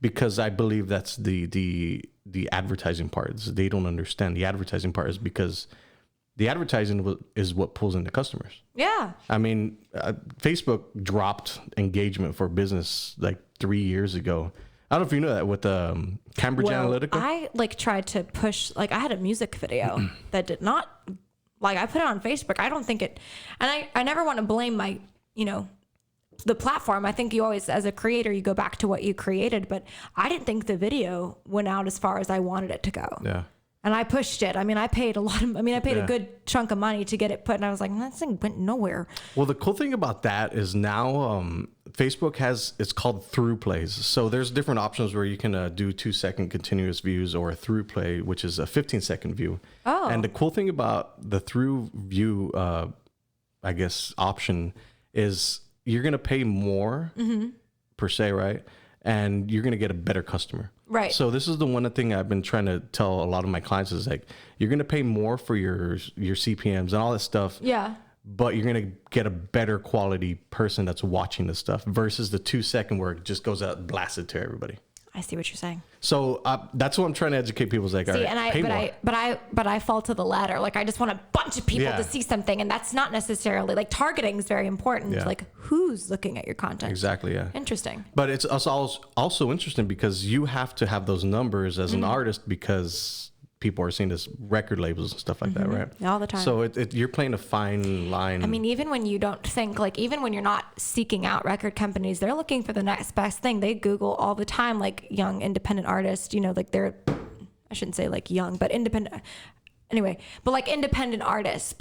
because I believe that's the advertising part. They don't understand the advertising part is because the advertising is what pulls in the customers. Yeah. I mean, Facebook dropped engagement for business like 3 years ago. I don't know if you know that with Cambridge Analytica. I tried to push, I had a music video that did not, I put it on Facebook. I don't think it, and I never want to blame the platform. I think you always, as a creator, you go back to what you created, but I didn't think the video went out as far as I wanted it to go. Yeah. And I pushed it. I mean, I paid a good chunk of money to get it put, and I was like, that thing went nowhere. Well, the cool thing about that is now Facebook it's called through plays. So there's different options where you can do 2-second continuous views or a through play, which is a 15-second view. Oh. And the cool thing about the through view, I guess, option is you're going to pay more per se, right? And you're going to get a better customer. Right. So this is the one thing I've been trying to tell a lot of my clients is like, you're going to pay more for your CPMs and all this stuff. Yeah. But you're going to get a better quality person that's watching this stuff versus the 2-second where it just goes out blasted to everybody. I see what you're saying. So that's what I'm trying to educate people. Is like, all right, pay more. But I fall to the latter. Like, I just want a bunch of people Yeah. to see something, and that's not necessarily like targeting is very important. Yeah. Like, who's looking at your content? Exactly. Yeah. Interesting. But it's also interesting because you have to have those numbers as an artist because people are seeing this record labels and stuff like that, right? All the time. So you're playing a fine line. I mean, even when you don't think, like, even when you're not seeking out record companies, they're looking for the next best thing. They Google all the time, like, young independent artists, you know, like I shouldn't say like young, but independent. Anyway, but like independent artists,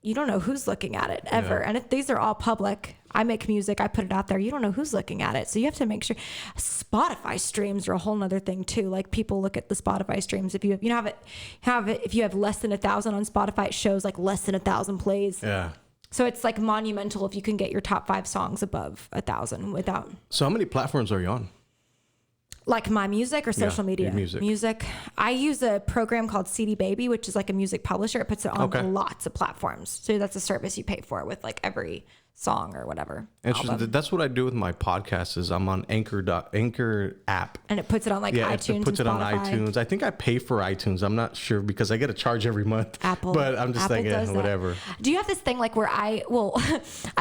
you don't know who's looking at it ever. Yeah. And these are all public. I make music, I put it out there. You don't know who's looking at it. So you have to make sure. Spotify streams are a whole nother thing too. Like, people look at the Spotify streams. If you if you have less than 1,000 on Spotify, it shows like less than 1,000 plays. Yeah. So it's like monumental if you can get your top 5 songs above 1,000 without. So how many platforms are you on? Like my music or social media? Your music. I use a program called CD Baby, which is like a music publisher. It puts it on lots of platforms. So that's a service you pay for with like every song or whatever. Interesting. album. That's what I do with my podcast is I'm on Anchor app. And it puts it on like iTunes. It puts it and on Spotify. iTunes. I think I pay for iTunes. I'm not sure because I get a charge every month. Apple. But I'm just Apple like, does that. whatever. Do you have this thing like where I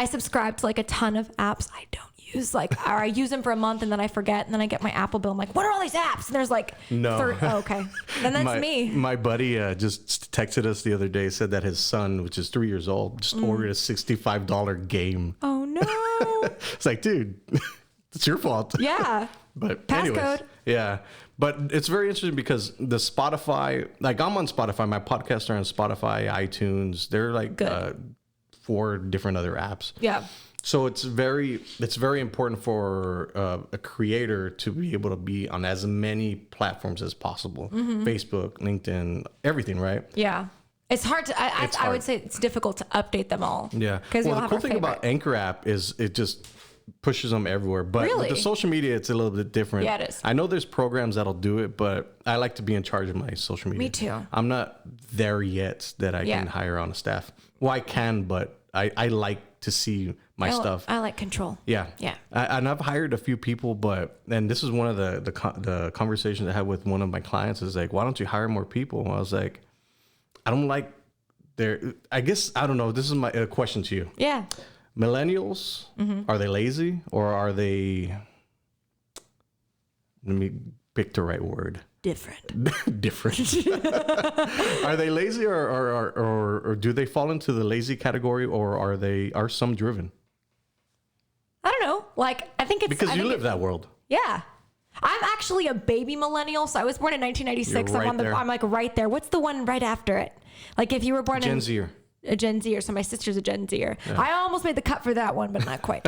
subscribe to like a ton of apps I don't use, like, or I use them for a month and then I forget, and then I get my Apple bill. I'm like, what are all these apps? And there's like, No. Okay. Then that's me. My buddy just texted us the other day, said that his son, which is 3 years old, just ordered a $65 game. Oh no. It's like, dude, it's your fault. Yeah. But Passcode. anyways, yeah. But it's very interesting because the Spotify, like I'm on Spotify, my podcasts are on Spotify, iTunes. They're like 4 different other apps. Yeah. So it's very important for a creator to be able to be on as many platforms as possible. Facebook, LinkedIn, everything, right? Yeah. It's hard to, I would say it's difficult to update them all. Yeah. Because Well, the cool thing about Anchor app is it just pushes them everywhere. But with the social media, it's a little bit different. Yeah, it is. I know there's programs that'll do it, but I like to be in charge of my social media. Me too. I'm not there yet that I can hire on a staff. Well, I can, but I like to see my stuff. I like control. Yeah. Yeah. And I've hired a few people, and this is one of the conversations I had with one of my clients is like, why don't you hire more people? And I was like, I don't like I guess, I don't know. This is my question to you. Yeah. Millennials, are they lazy or are they, let me pick the right word. Different. Different. Are they lazy or do they fall into the lazy category, or are some driven? I don't know. Like, I think it's Because you live that world. Yeah. I'm actually a baby millennial, so I was born in 1996. You're right there. I'm like right there. What's the one right after it? Like, if you were born Gen Zer. A Gen Zer, so my sister's a Gen Zer. Yeah. I almost made the cut for that one, but not quite.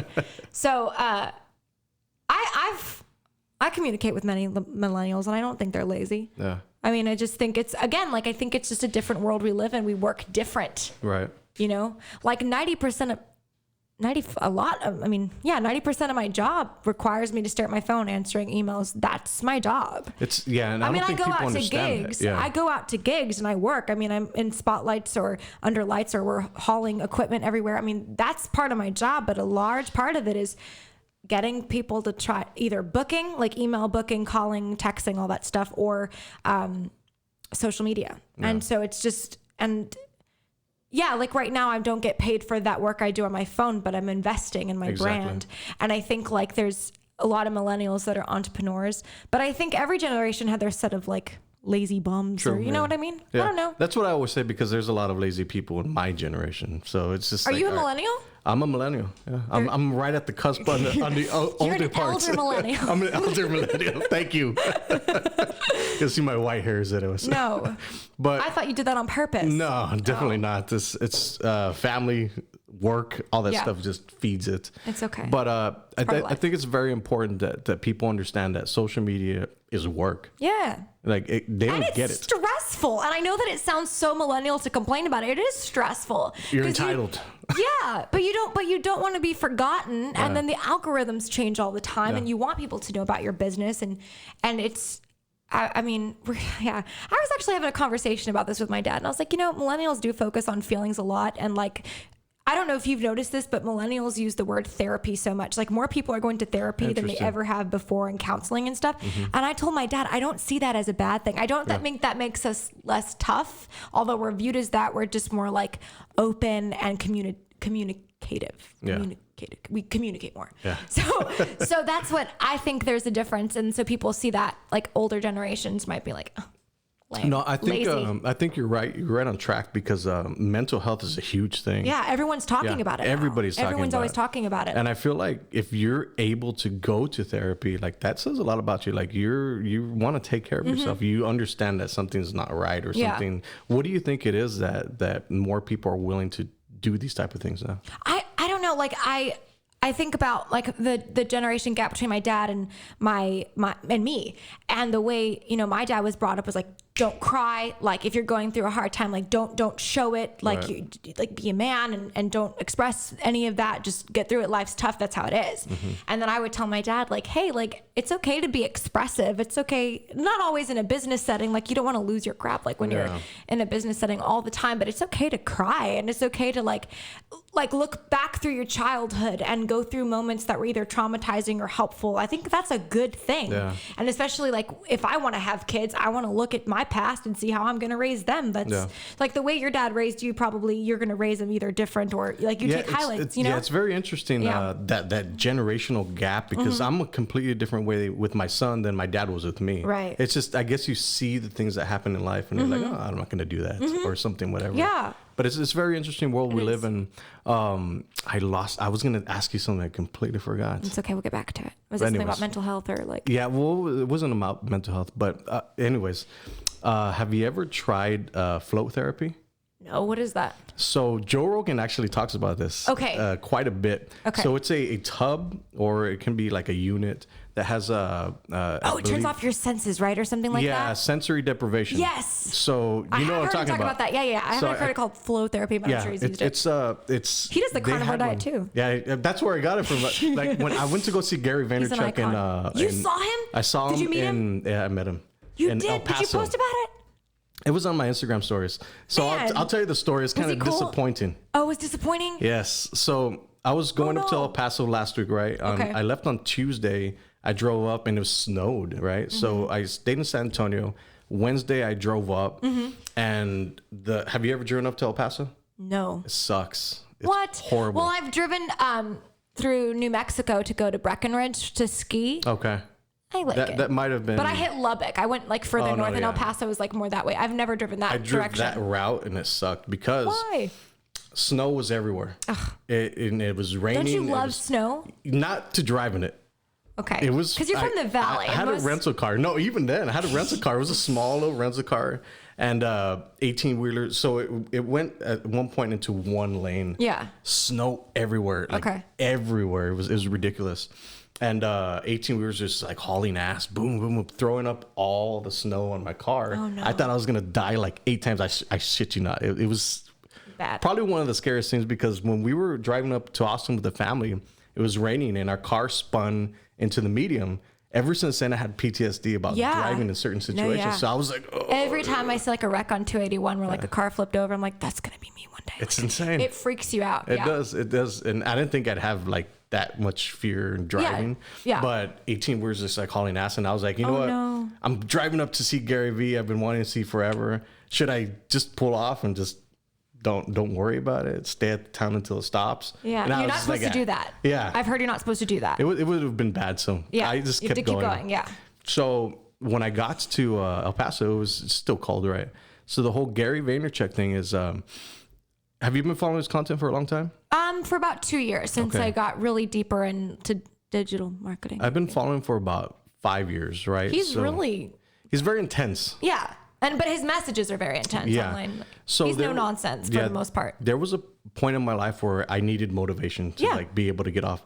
So I communicate with many millennials, and I don't think they're lazy. Yeah. I mean, I just think it's, again, like, I think it's just a different world we live in. We work different. Right. You know, like 90% of my job requires me to stare at my phone answering emails. That's my job. And I go out to gigs. Yeah. I go out to gigs and I work. I mean, I'm in spotlights or under lights, or we're hauling equipment everywhere. I mean, that's part of my job, but a large part of it is getting people to try either booking, like email booking, calling, texting, all that stuff, or social media. Yeah. And so it's just, yeah, like right now I don't get paid for that work I do on my phone, but I'm investing in my brand. And I think like there's a lot of millennials that are entrepreneurs, but I think every generation had their set of like lazy bums, True, or you know what I mean? Yeah. I don't know. That's what I always say, because there's a lot of lazy people in my generation. So it's just Are like, you a all right, millennial? I'm a millennial. Yeah. I'm right at the cusp on the You're older an parts. elder millennial. I'm an elder millennial. Thank you. You see my white hairs that it was. No. But I thought you did that on purpose. no, definitely not. It's family, work, all that Yeah. stuff just feeds it. It's okay. But I life. think it's very important that people understand that social media is work. Yeah. Like they don't And get it's it. stressful. And I know that it sounds so millennial to complain about it. It is stressful. You're 'Cause entitled. Yeah, but you don't want to be forgotten. And then the algorithms change all the time, and you want people to know about your business. And it's, I mean, yeah. I was actually having a conversation about this with my dad, and I was like, millennials do focus on feelings a lot, and like, I don't know if you've noticed this, but millennials use the word therapy so much. Like, more people are going to therapy than they Interesting. ever have before, in counseling and stuff. And I told my dad, I don't see that as a bad thing. I don't think that makes us less tough. Although we're viewed as that, we're just more like open and communicative. Yeah. We communicate more. Yeah. So that's what I think there's a difference. And so people see that, like, older generations might be like, lame, No, I lazy. think you're right. You're right on track, because mental health is a huge thing. Yeah, everyone's talking about it now. Everybody's talking Everyone's about always it. talking about it. And I feel like if you're able to go to therapy, like, that says a lot about you. Like, you want to take care of yourself. You understand that something's not right or Yeah. something. What do you think it is that more people are willing to do these type of things now? I don't know. Like, I think about, like, the generation gap between my dad and my and me, and the way, my dad was brought up was like, don't cry. Like, if you're going through a hard time, like, don't show it. Like, Right. like, be a man and don't express any of that. Just get through it. Life's tough. That's how it is. And then I would tell my dad, like, hey, like, it's okay to be expressive. It's okay. Not always in a business setting. Like, you don't want to lose your crap, like, when you're in a business setting all the time, but it's okay to cry, and it's okay to like look back through your childhood and go through moments that were either traumatizing or helpful. I think that's a good thing. Yeah. And especially, like, if I want to have kids, I want to look at my past and see how I'm going to raise them. That's like the way your dad raised you. Probably you're going to raise them either different, or like you take highlights, Yeah, it's very interesting, Yeah. that generational gap, because I'm a completely different way with my son than my dad was with me. Right. It's just, I guess you see the things that happen in life, and you're like, oh, I'm not going to do that, or something, whatever. Yeah. But it's a very interesting world we live in. I was going to ask you something I completely forgot. It's okay. We'll get back to it. Was it something about mental health, or like? Yeah, well, it wasn't about mental health, but anyways, have you ever tried float therapy? No. What is that? So Joe Rogan actually talks about this quite a bit. Okay. So it's a tub, or it can be like a unit that has a It turns off your senses, right, or something like that. yeah, sensory deprivation. Yes. So I you know have what I'm heard him talking talk about that. Yeah. I haven't heard it called flow therapy, but I'm sure he's used it. It's He does the they carnivore had diet one. too. Yeah, that's where I got it from. Like when I went to go see Gary He's an Vaynerchuk icon. You saw him? I saw him. Did you meet him? Yeah, I met him. You in did? El Did you Paso. post about it? It was on my Instagram stories. So Man. I'll tell you the story. It's kind he of cool? disappointing. Oh, it was disappointing? Yes. So I was going up to no. El Paso last week, right? Okay. I left on Tuesday. I drove up and it was snowed, right? So I stayed in San Antonio. Wednesday I drove up, and have you ever driven up to El Paso? No. It sucks. It's What? horrible. Well, I've driven through New Mexico to go to Breckenridge to ski. Okay. I like it. That might have been. But I hit Lubbock. I went like further Oh, no, north, and El yeah. Paso was like more that way. I've never driven that I drove direction. that route and it sucked because Why? snow was everywhere. It was raining. Don't you It love was- snow? Not to drive in it. Okay. It was because you're from the valley. I had a rental car. No, even then I had a rental car. It was a small little rental car and 18-wheeler. So it went at one point into one lane. Yeah. Snow everywhere. Like everywhere. It was ridiculous. And 18-wheelers just like hauling ass, boom, boom, boom, throwing up all the snow on my car. Oh, no. I thought I was gonna die like 8 times. I shit you not. It was Bad. probably one of the scariest things, because when we were driving up to Austin with the family, it was raining and our car spun into the medium. Ever since then, I had PTSD about driving in certain situations. yeah. So I was like, oh. Every time I see like a wreck on 281 where like a car flipped over, I'm like, that's gonna be me one day. It's insane. It freaks you out. It yeah. does. It does. And I didn't think I'd have like that much fear in driving. Yeah. But 18 wheels just like hauling ass. And I was like, you know what? No. I'm driving up to see Gary Vee. I've been wanting to see forever. Should I just pull off and just don't worry about it? Stay at the town until it stops. Yeah. And I You're was not just supposed like, to do that. Yeah. I've heard you're not supposed to do that. It would have been bad. So yeah. I just You have kept to going. keep going. Yeah. So when I got to El Paso, it was still cold, right? So the whole Gary Vaynerchuk thing is, have you been following his content for a long time? For about 2 years since Okay. I got really deeper into digital marketing. I've been following for about 5 years, right? He's he's very intense. yeah. But his messages are very intense online. So he's no nonsense for the most part. There was a point in my life where I needed motivation to like be able to get off.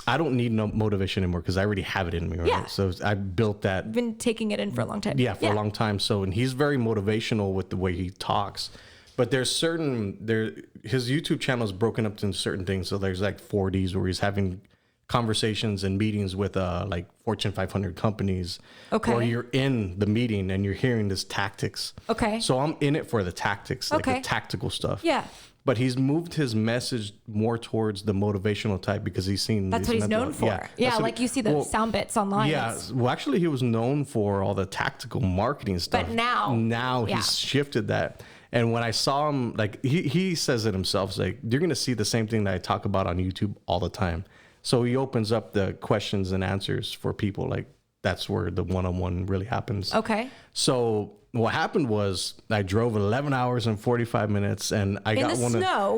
I don't need no motivation anymore because I already have it in me, right? Yeah. So I built that. Been taking it in for a long time. Yeah, for a long time. So, and he's very motivational with the way he talks. But there's his YouTube channel is broken up into certain things. So there's like 4Ds where he's having conversations and meetings with like Fortune 500 companies. Okay. Or you're in the meeting and you're hearing this tactics. Okay. So I'm in it for the tactics, like the Okay. tactical stuff. Yeah. But he's moved his message more towards the motivational type because he's seen. That's what he's known for. Yeah, like you see the sound bits online. Yeah, well, actually, he was known for all the tactical marketing stuff. But now he's shifted that. And when I saw him, like he says it himself, it's like you're gonna see the same thing that I talk about on YouTube all the time. So he opens up the questions and answers for people. Like that's where the one-on-one really happens. Okay. So what happened was I drove 11 hours and 45 minutes and I got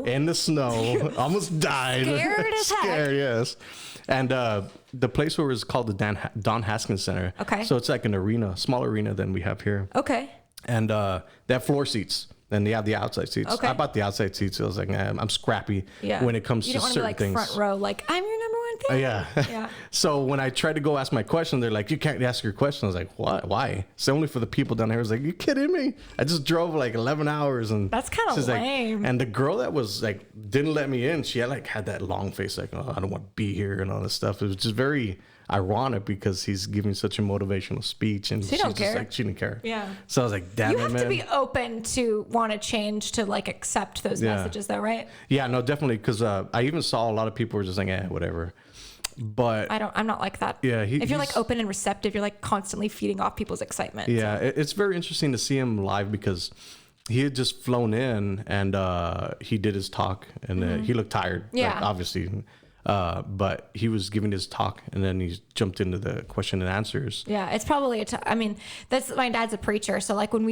in the snow, almost died. Scared as heck. Scared, yes. And the place where it's called the Don Haskins Center. Okay. So it's like an arena, small arena than we have here. Okay. And they have floor seats. And they have the outside seats. Okay. I bought the outside seats. So I was like, I'm scrappy Yeah. when it comes to certain like things. Front row, like I'm your number one fan. Yeah. Yeah. So when I tried to go ask my question, they're like, you can't ask your question. I was like, what? Why? It's only for the people down here. I was like, you kidding me? I just drove like 11 hours. And That's kind of lame. Like, and the girl that was like, didn't let me in, she had that long face, like, oh, I don't want to be here and all this stuff. It was just very ironic because he's giving such a motivational speech and she's don't care. just like, she didn't care. Yeah. So I was like, damn You it, have man. to be open to want to change to like accept those messages though, right? Yeah, no, definitely. Because I even saw a lot of people were just like, whatever. But I'm not like that. Yeah, if you're like open and receptive, you're like constantly feeding off people's excitement. Yeah, it's very interesting to see him live because he had just flown in and he did his talk and he looked tired. Yeah, like, obviously. But he was giving his talk and then he jumped into the question and answers. Yeah, it's probably I mean, that's my dad's a preacher, so like when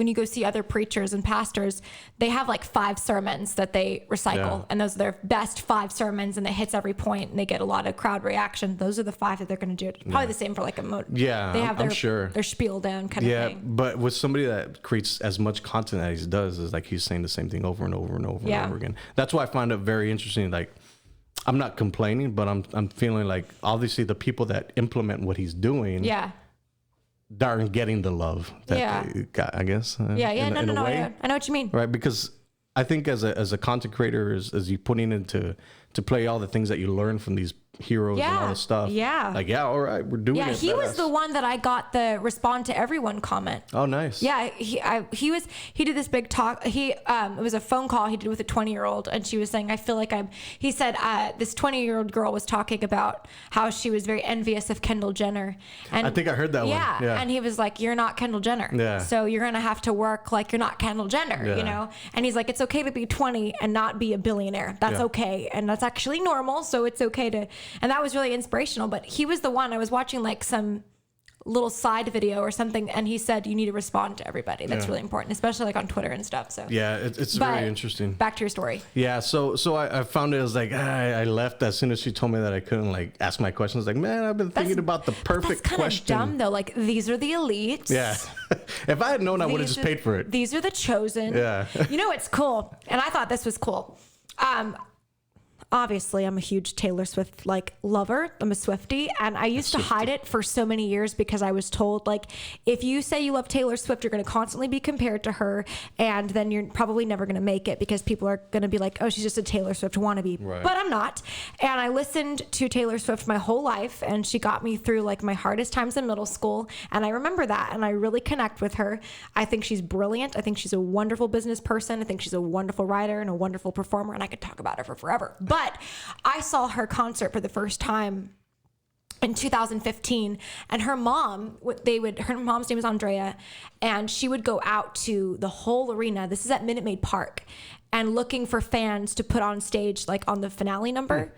you go see other preachers and pastors, they have like 5 sermons that they recycle, and those are their best 5 sermons, and it hits every point, and they get a lot of crowd reaction. Those are the 5 that they're going to do. Probably the same for like they have I'm sure their spiel down kind of thing. But with somebody that creates as much content as he does, is like he's saying the same thing over and over and over and over again. That's why I find it very interesting. Like, I'm not complaining, but I'm feeling like obviously the people that implement what he's doing, aren't getting the love that they got, I guess. No, I know what you mean. Right, because I think as a content creator, as you putting into to play all the things that you learn from these heroes and all this stuff. Yeah. Like, all right, we're doing it. Yeah, he was the one that I got the respond to everyone comment. Oh, nice. Yeah, he did this big talk. It was a phone call he did with a 20-year-old, and she was saying, I feel like he said, this 20-year-old girl was talking about how she was very envious of Kendall Jenner. And I think I heard that one. Yeah. And he was like, you're not Kendall Jenner. Yeah. So you're going to have to work like you're not Kendall Jenner, you know? And he's like, it's okay to be 20 and not be a billionaire. That's okay. And that's actually normal. So it's okay to, and that was really inspirational. But he was the one, I was watching like some little side video or something, and he said you need to respond to everybody. That's really important, especially like on Twitter and stuff. So yeah, it's very interesting. Back to your story. Yeah, so I found it was like I left as soon as she told me that I couldn't like ask my questions. Like, man, I've been thinking about the perfect that's question. Kind of dumb though. Like, these are the elites. Yeah, if I had known, I would have just paid for it. These are the chosen. Yeah. You know what's cool, and I thought this was cool. Obviously, I'm a huge Taylor Swift like lover. I'm a Swiftie, and I used to hide it for so many years because I was told, like, if you say you love Taylor Swift, you're going to constantly be compared to her, and then you're probably never going to make it because people are going to be like, oh, she's just a Taylor Swift wannabe. Right. But I'm not. And I listened to Taylor Swift my whole life, and she got me through like my hardest times in middle school, and I remember that, and I really connect with her. I think she's brilliant. I think she's a wonderful business person. I think she's a wonderful writer and a wonderful performer, and I could talk about her for forever. But I saw her concert for the first time in 2015, and her mom, her mom's name is Andrea, and she would go out to the whole arena. This is at Minute Maid Park, and looking for fans to put on stage, like on the finale number.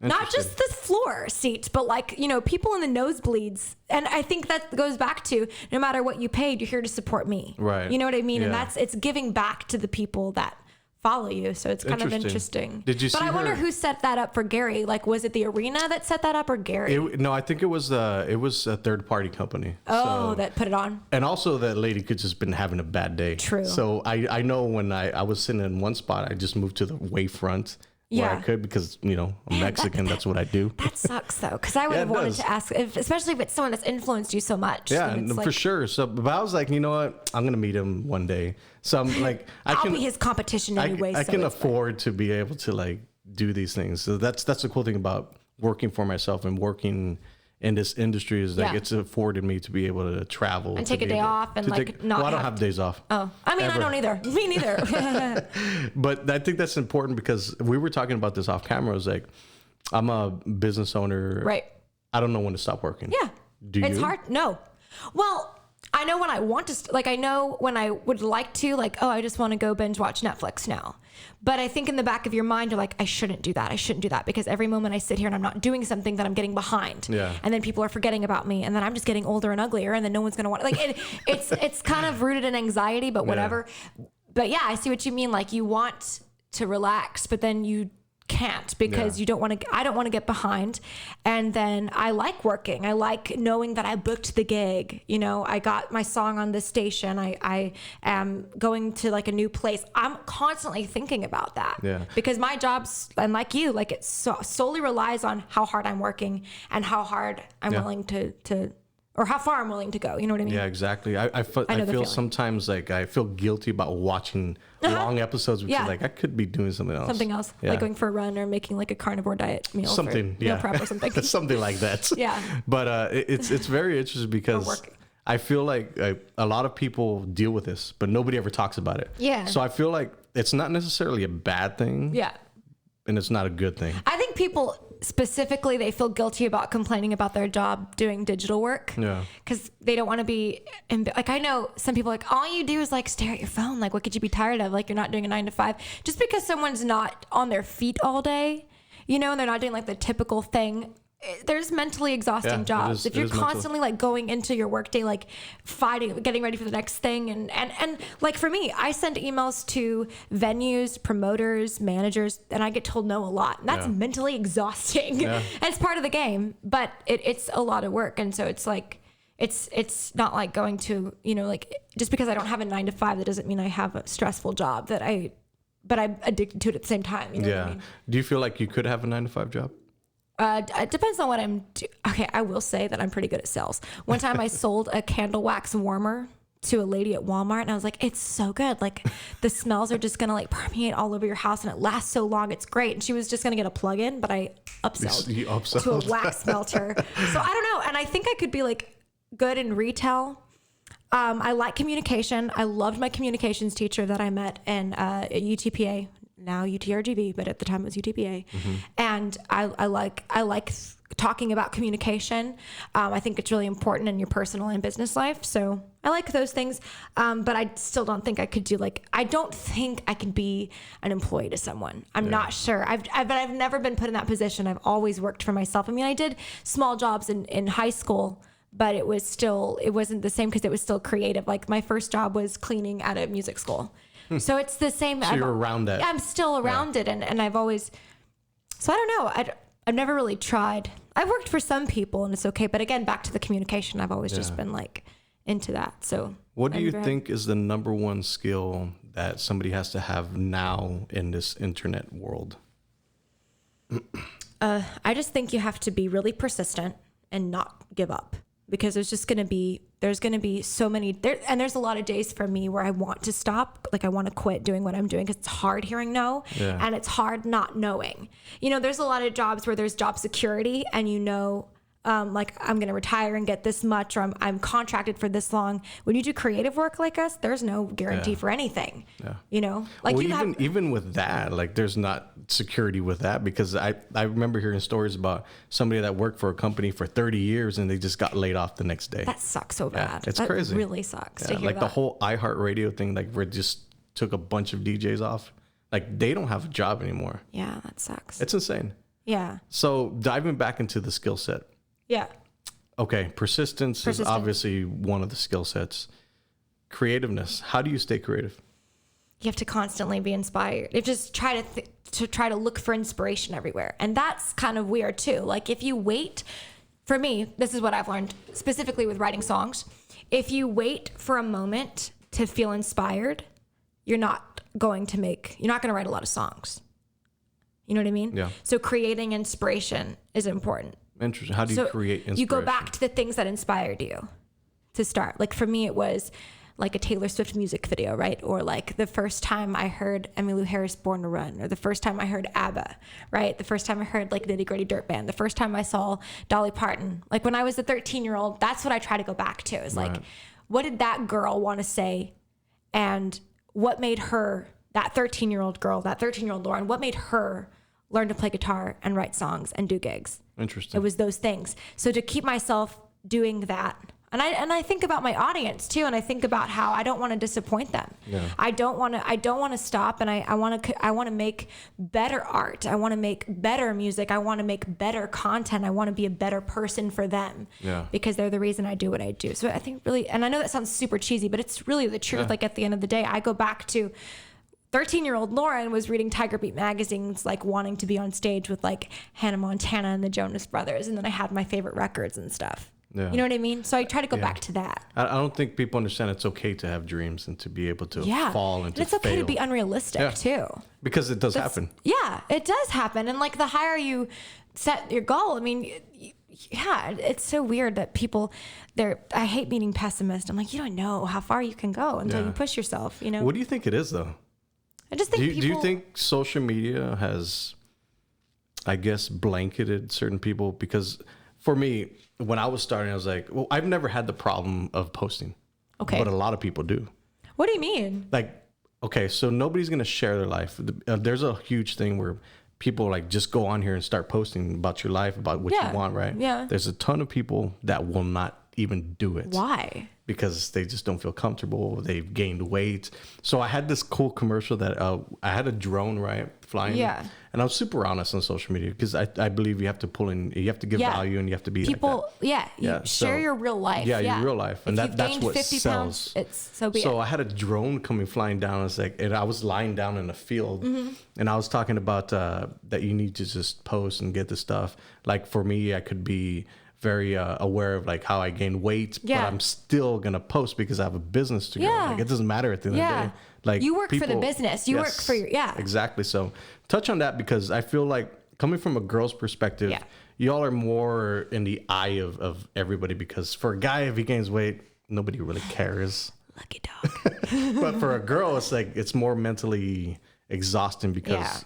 Not just the floor seats, but like, you know, people in the nosebleeds. And I think that goes back to no matter what you paid, you're here to support me. Right. You know what I mean? Yeah. And it's giving back to the people that follow you. So it's kind of interesting. Did you see But I wonder who set that up for Gary. Like, was it the arena that set that up or Gary? No, I think it was a third party company. Oh, that put it on. And also that lady could just been having a bad day. True. So I know when I was sitting in one spot, I just moved to the way front where I could because, you know, I'm Mexican. That's what I do. That sucks though. Because I would have wanted to ask, especially if it's someone that's influenced you so much. Yeah, for sure. So, but I was like, you know what? I'm going to meet him one day. So I'm like, I'll be his competition anyway. I can afford to be able to like do these things. So that's the cool thing about working for myself and working in this industry is like it's afforded me to be able to travel and take a day off and like not. Well, I don't have days off. Oh, I mean, ever. I don't either. Me neither. But I think that's important because we were talking about this off camera. It was like, I'm a business owner. Right. I don't know when to stop working. Yeah. Do you? It's hard. No. Well, I know when I want to, like, I know when I would like to, like, oh, I just want to go binge watch Netflix now. But I think in the back of your mind, you're like, I shouldn't do that. I shouldn't do that because every moment I sit here and I'm not doing something that I'm getting behind. Yeah. And then people are forgetting about me. And then I'm just getting older and uglier. And then no one's going to want, like, it's kind of rooted in anxiety, but whatever. Yeah. But yeah, I see what you mean. Like you want to relax, but then you can't because you don't want to. I don't want to get behind. And then I like working. I like knowing that I booked the gig. You know, I got my song on this station. I am going to like a new place. I'm constantly thinking about that. Yeah. Because my job's, and like you, like it solely relies on how hard I'm working and how hard I'm willing to or how far I'm willing to go. You know what I mean? Yeah, exactly. I feel sometimes like I feel guilty about watching long episodes, which is like I could be doing something else. Yeah. Like going for a run or making like a carnivore diet meal. Something, meal prep or something. Something like that. Yeah. But it's very interesting because I feel like a lot of people deal with this, but nobody ever talks about it. Yeah. So I feel like it's not necessarily a bad thing. Yeah. And it's not a good thing. I think people specifically, they feel guilty about complaining about their job doing digital work. Yeah. Because they don't want to be, like, I know some people like, all you do is like stare at your phone. Like, what could you be tired of? Like, you're not doing a 9 to 5. Just because someone's not on their feet all day, you know, and they're not doing like the typical thing. There's mentally exhausting jobs. If you're constantly like going into your workday, like fighting, getting ready for the next thing. And like for me, I send emails to venues, promoters, managers, and I get told no a lot. And that's mentally exhausting. Yeah. And it's part of the game, but it's a lot of work. And so it's like, it's not like going to, you know, like just because I don't have a 9 to 5, that doesn't mean I have a stressful job but I'm addicted to it at the same time. You know what I mean? Do you feel like you could have a 9 to 5 job? It depends on what I'm doing. Okay, I will say that I'm pretty good at sales. One time I sold a candle wax warmer to a lady at Walmart and I was like, it's so good. Like the smells are just going to like permeate all over your house and it lasts so long. It's great. And she was just going to get a plug-in, but I upsold to a wax melter. So I don't know. And I think I could be like good in retail. I like communication. I loved my communications teacher that I met at UTPA. Now UTRGV, but at the time it was UTPA. Mm-hmm. And I like talking about communication. I think it's really important in your personal and business life. So I like those things. But I still don't think I could do I don't think I could be an employee to someone. I'm not sure. But I've never been put in that position. I've always worked for myself. I mean, I did small jobs in high school, but it wasn't the same because it was still creative. Like my first job was cleaning at a music school. So it's the same. So you're around that. I'm still around it. And I've always, so I don't know. I've never really tried. I've worked for some people and it's okay. But again, back to the communication, I've always just been like into that. So what do you think is the number one skill that somebody has to have now in this internet world? I just think you have to be really persistent and not give up. Because there's going to be so many and there's a lot of days for me where I want to stop, like I want to quit doing what I'm doing because it's hard hearing no and it's hard not knowing. You know, there's a lot of jobs where there's job security and you know, like I'm going to retire and get this much, or I'm contracted for this long. When you do creative work like us, there's no guarantee for anything. Yeah. You know, like even with that, like there's not security with that because I remember hearing stories about somebody that worked for a company for 30 years and they just got laid off the next day. That sucks so bad. It's crazy. It really sucks to hear like that. The whole iHeartRadio thing, like where it just took a bunch of DJs off. Like they don't have a job anymore. Yeah, that sucks. It's insane. Yeah. So diving back into the skill set. Yeah. Okay. Persistence is obviously one of the skill sets. Creativeness. How do you stay creative? You have to constantly be inspired. You just try to try to look for inspiration everywhere. And that's kind of weird too. Like if you wait, for me, this is what I've learned specifically with writing songs. If you wait for a moment to feel inspired, you're not going to write a lot of songs. You know what I mean? Yeah. So creating inspiration is important. Interesting. How do you create inspiration? You go back to the things that inspired you to start. Like for me, it was like a Taylor Swift music video, right? Or like the first time I heard Emmylou Harris' Born to Run, or the first time I heard ABBA, right? The first time I heard like Nitty Gritty Dirt Band, the first time I saw Dolly Parton. Like when I was a 13-year-old, that's what I try to go back to is like, what did that girl want to say? And what made her, that 13-year-old girl, that 13-year-old Lauren, what made her learn to play guitar and write songs and do gigs? Interesting. It was those things. So to keep myself doing that, and I think about my audience too, and I think about how I don't want to disappoint them. Yeah. I don't want to stop, and I want to make better art. I want to make better music. I want to make better content. I want to be a better person for them. Yeah. Because they're the reason I do what I do. So I think really, and I know that sounds super cheesy, but it's really the truth. Yeah. Like at the end of the day, I go back to 13-year-old Lauren was reading Tiger Beat magazines, like wanting to be on stage with like Hannah Montana and the Jonas Brothers. And then I had my favorite records and stuff. Yeah. You know what I mean? So I try to go back to that. I don't think people understand it's okay to have dreams and to be able to fall and to it's okay fail. to be unrealistic too. Because it does happen. Yeah, it does happen. And like the higher you set your goal, I mean, yeah, it's so weird that people, I hate being pessimist. I'm like, you don't know how far you can go until you push yourself, you know? What do you think it is though? I just think do you think social media has, I guess, blanketed certain people? Because for me, when I was starting, I was like, well, I've never had the problem of posting. Okay. But a lot of people do. What do you mean? Like, okay, so nobody's going to share their life. There's a huge thing where people like just go on here and start posting about your life, about what you want, right? Yeah. There's a ton of people that will not even do it. Why? Because they just don't feel comfortable. They've gained weight. So I had this cool commercial that I had a drone, right, flying. Yeah. And I was super honest on social media because I believe you have to you have to give value and you have to be people. Like that. Share your real life. Yeah, your real life, and that's what 50 sells. Pounds, it's so be So it. I had a drone coming flying down. And I was lying down in a field, and I was talking about that you need to just post and get the stuff. Like for me, I could be very aware of like how I gain weight, but I'm still gonna post because I have a business to go. Like it doesn't matter at the end of the day. Like you work for the business. You work for your exactly. So touch on that because I feel like coming from a girl's perspective, y'all are more in the eye of everybody because for a guy, if he gains weight, nobody really cares. Lucky dog. But for a girl, it's like it's more mentally exhausting because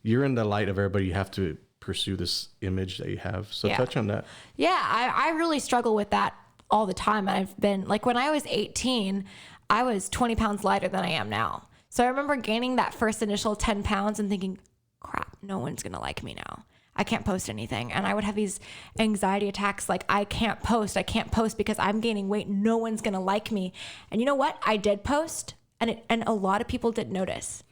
you're in the light of everybody. You have to pursue this image that you have. So touch on that. Yeah, I really struggle with that all the time. I've been like when I was 18, I was 20 pounds lighter than I am now. So I remember gaining that first initial 10 pounds and thinking, crap, no one's going to like me now. I can't post anything. And I would have these anxiety attacks like I can't post because I'm gaining weight. No one's going to like me. And you know what? I did post and a lot of people didn't notice.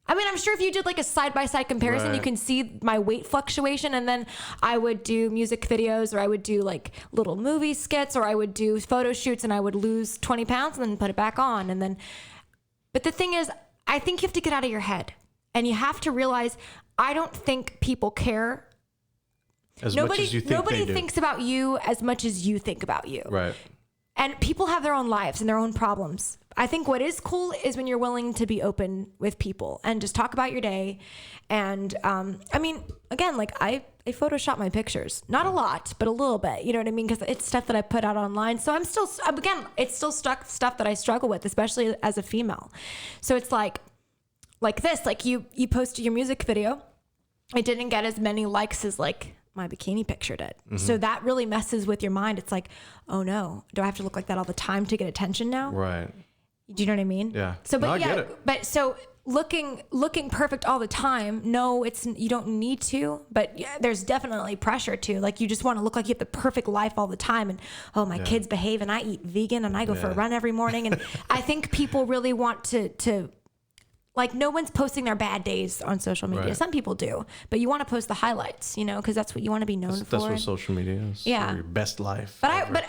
I mean, I'm sure if you did like a side-by-side comparison, you can see my weight fluctuation. And then I would do music videos or I would do like little movie skits or I would do photo shoots and I would lose 20 pounds and then put it back on. And then, but the thing is, I think you have to get out of your head and you have to realize, I don't think people care. As much as you think nobody they do. thinks about you as much as you think about you. Right. And people have their own lives and their own problems. I think what is cool is when you're willing to be open with people and just talk about your day. And I mean, again, like I Photoshop my pictures, not a lot, but a little bit, you know what I mean? Because it's stuff that I put out online. So I'm still, again, it's still stuff that I struggle with, especially as a female. So it's like this, like you posted your music video. It didn't get as many likes as like my bikini picture did. So that really messes with your mind. It's like, oh no, do I have to look like that all the time to get attention now? Right. Do you know what I mean? Yeah. So, but I get it. but so looking perfect all the time. No, you don't need to, but there's definitely pressure to, like, you just want to look like you have the perfect life all the time. And, oh, my kids behave and I eat vegan and I go for a run every morning. And I think people really want to like no one's posting their bad days on social media. Right. Some people do, but you want to post the highlights, you know, because that's what you want to be known for. That's what social media is. Yeah. Your best life. But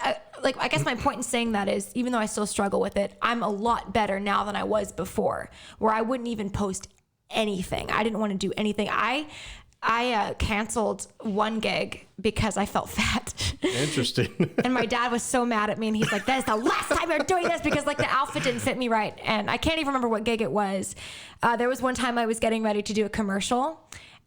I guess my point in saying that is, even though I still struggle with it, I'm a lot better now than I was before, where I wouldn't even post anything. I didn't want to do anything. I canceled one gig because I felt fat. Interesting. And my dad was so mad at me, and he's like, "That is the last time you're doing this," because like the outfit didn't fit me right. And I can't even remember what gig it was. There was one time I was getting ready to do a commercial,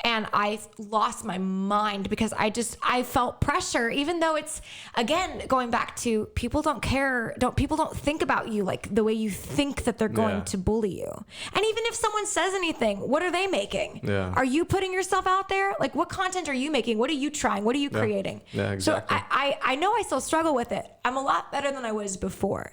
and I lost my mind because I felt pressure, even though it's, again, going back to people don't care. People don't think about you like the way you think that they're going to bully you. And even if someone says anything, what are they making? Yeah. Are you putting yourself out there? Like, what content are you making? What are you trying? What are you creating? Yeah, exactly. So I know I still struggle with it. I'm a lot better than I was before.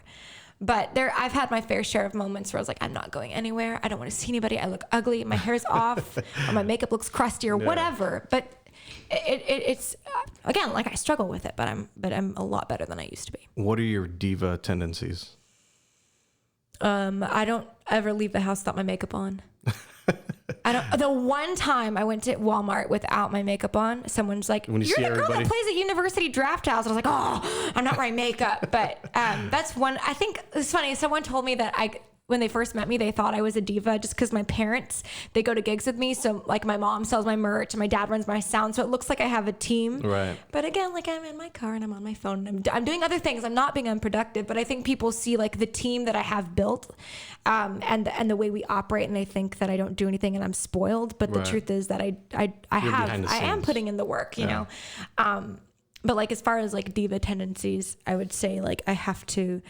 But I've had my fair share of moments where I was like, I'm not going anywhere. I don't want to see anybody. I look ugly. My hair's off, or my makeup looks crusty, or whatever. But it's again, like, I struggle with it. But I'm a lot better than I used to be. What are your diva tendencies? I don't ever leave the house without my makeup on. The one time I went to Walmart without my makeup on, someone's like, when "You're the girl that plays at University Draft House." And I was like, "Oh, I'm not wearing makeup." But that's one. I think it's funny. Someone told me that when they first met me, they thought I was a diva just because my parents, they go to gigs with me. So like my mom sells my merch and my dad runs my sound. So it looks like I have a team. Right. But again, like, I'm in my car and I'm on my phone and I'm doing other things. I'm not being unproductive, but I think people see like the team that I have built and the way we operate, and they think that I don't do anything and I'm spoiled. But the truth is that I am putting in the work, you know? But like, as far as like diva tendencies, I would say like I have to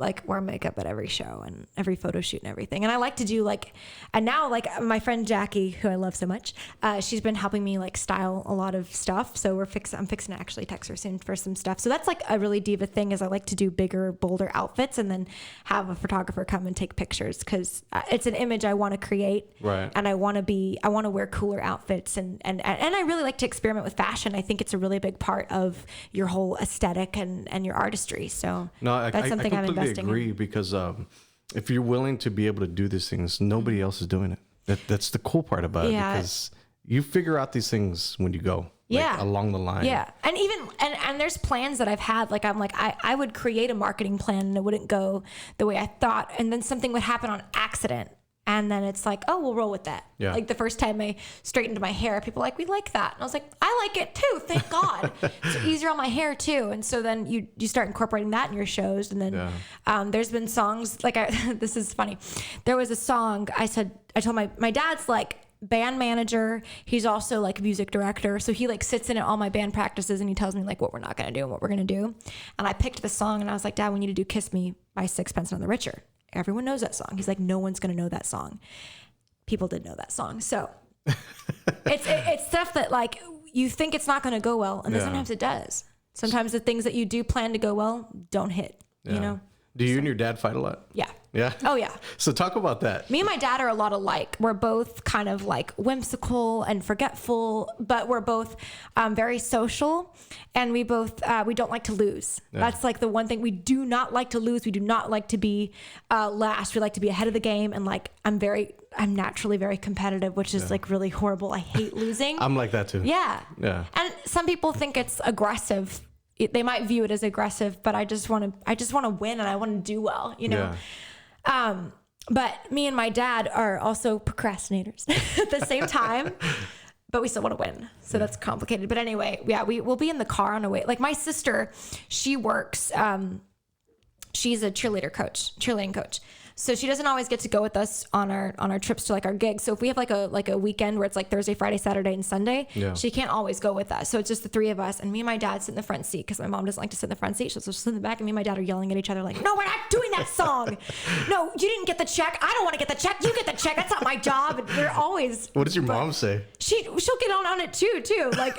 like wear makeup at every show and every photo shoot and everything. And I like to do like, and now like my friend Jackie, who I love so much, she's been helping me like style a lot of stuff. So I'm fixing to actually text her soon for some stuff. So that's like a really diva thing, is I like to do bigger, bolder outfits and then have a photographer come and take pictures, because it's an image I want to create. Right. And I want to wear cooler outfits and I really like to experiment with fashion. I think it's a really big part of your whole aesthetic and your artistry. So that's something I'm investing agree in. Because if you're willing to be able to do these things, nobody else is doing it. That's the cool part about it, because you figure out these things when you go along the line. Yeah. And even and there's plans that I've had, like I'm like I would create a marketing plan and it wouldn't go the way I thought, and then something would happen on accident. And then it's like, oh, we'll roll with that. Yeah. Like the first time I straightened my hair, people were like, we like that. And I was like, I like it too. Thank God. It's easier on my hair too. And so then you start incorporating that in your shows. And then there's been songs like this is funny. There was a song I told my dad's like band manager. He's also like music director. So he like sits in at all my band practices and he tells me like what we're not going to do and what we're going to do. And I picked the song and I was like, Dad, we need to do Kiss Me by Sixpence None the Richer. Everyone knows that song. He's like, no one's going to know that song. People did know that song. So it's stuff that like you think it's not going to go well. And then sometimes it does. Sometimes the things that you do plan to go well don't hit, you know? Do you and your dad fight a lot? Yeah. Yeah. Oh yeah. So talk about that. Me and my dad are a lot alike. We're both kind of like whimsical and forgetful, but we're both very social, and we both we don't like to lose. Yeah. That's like the one thing we do not like to lose. We do not like to be last. We like to be ahead of the game, and like I'm naturally very competitive, which is like really horrible. I hate losing. I'm like that too. Yeah. Yeah. And some people think it's aggressive. They might view it as aggressive, but I just want to win, and I want to do well, you know? Yeah. But me and my dad are also procrastinators at the same time, but we still want to win. So that's complicated. But anyway, we'll be in the car on the way. Like my sister, she works, she's a cheerleading coach. So she doesn't always get to go with us on our trips to like our gigs. So if we have like a weekend where it's like Thursday, Friday, Saturday, and Sunday, she can't always go with us. So it's just the three of us, and me and my dad sit in the front seat because my mom doesn't like to sit in the front seat. So she'll sit in the back, and me and my dad are yelling at each other like, "No, we're not doing that song. No, you didn't get the check. I don't want to get the check. You get the check. That's not my job." And we're always. What does your mom say? She'll get on it too. Like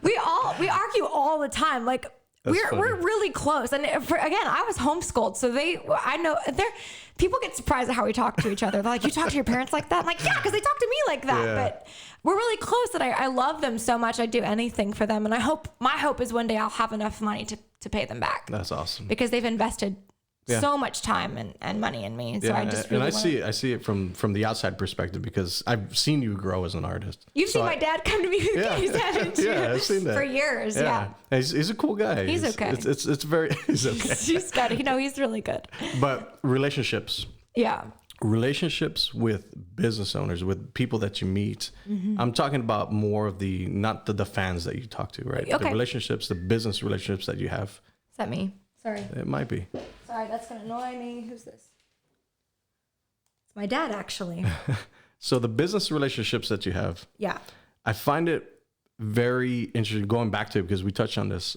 we argue all the time. Like. We're really close, and again, I was homeschooled, so I know people get surprised at how we talk to each other. They're like, "You talk to your parents like that?" I'm like, "Yeah, because they talk to me like that." Yeah. But we're really close, and I love them so much. I'd do anything for them, and my hope is one day I'll have enough money to pay them back. That's awesome, because they've invested so much time and money in me. So I just really I see it from the outside perspective because I've seen you grow as an artist. You've seen my dad come to me with his yeah, I've seen that for years. Yeah. He's a cool guy. He's okay. It's very he's okay. He's got it. He's really good. But relationships. Yeah. Relationships with business owners, with people that you meet. I'm talking about more of not the fans that you talk to, right? Okay. The relationships, the business relationships that you have. Is that me? Sorry. It might be. Sorry, that's going to annoy me. Who's this? It's my dad, actually. So the business relationships that you have. Yeah. I find it very interesting, going back to it because we touched on this,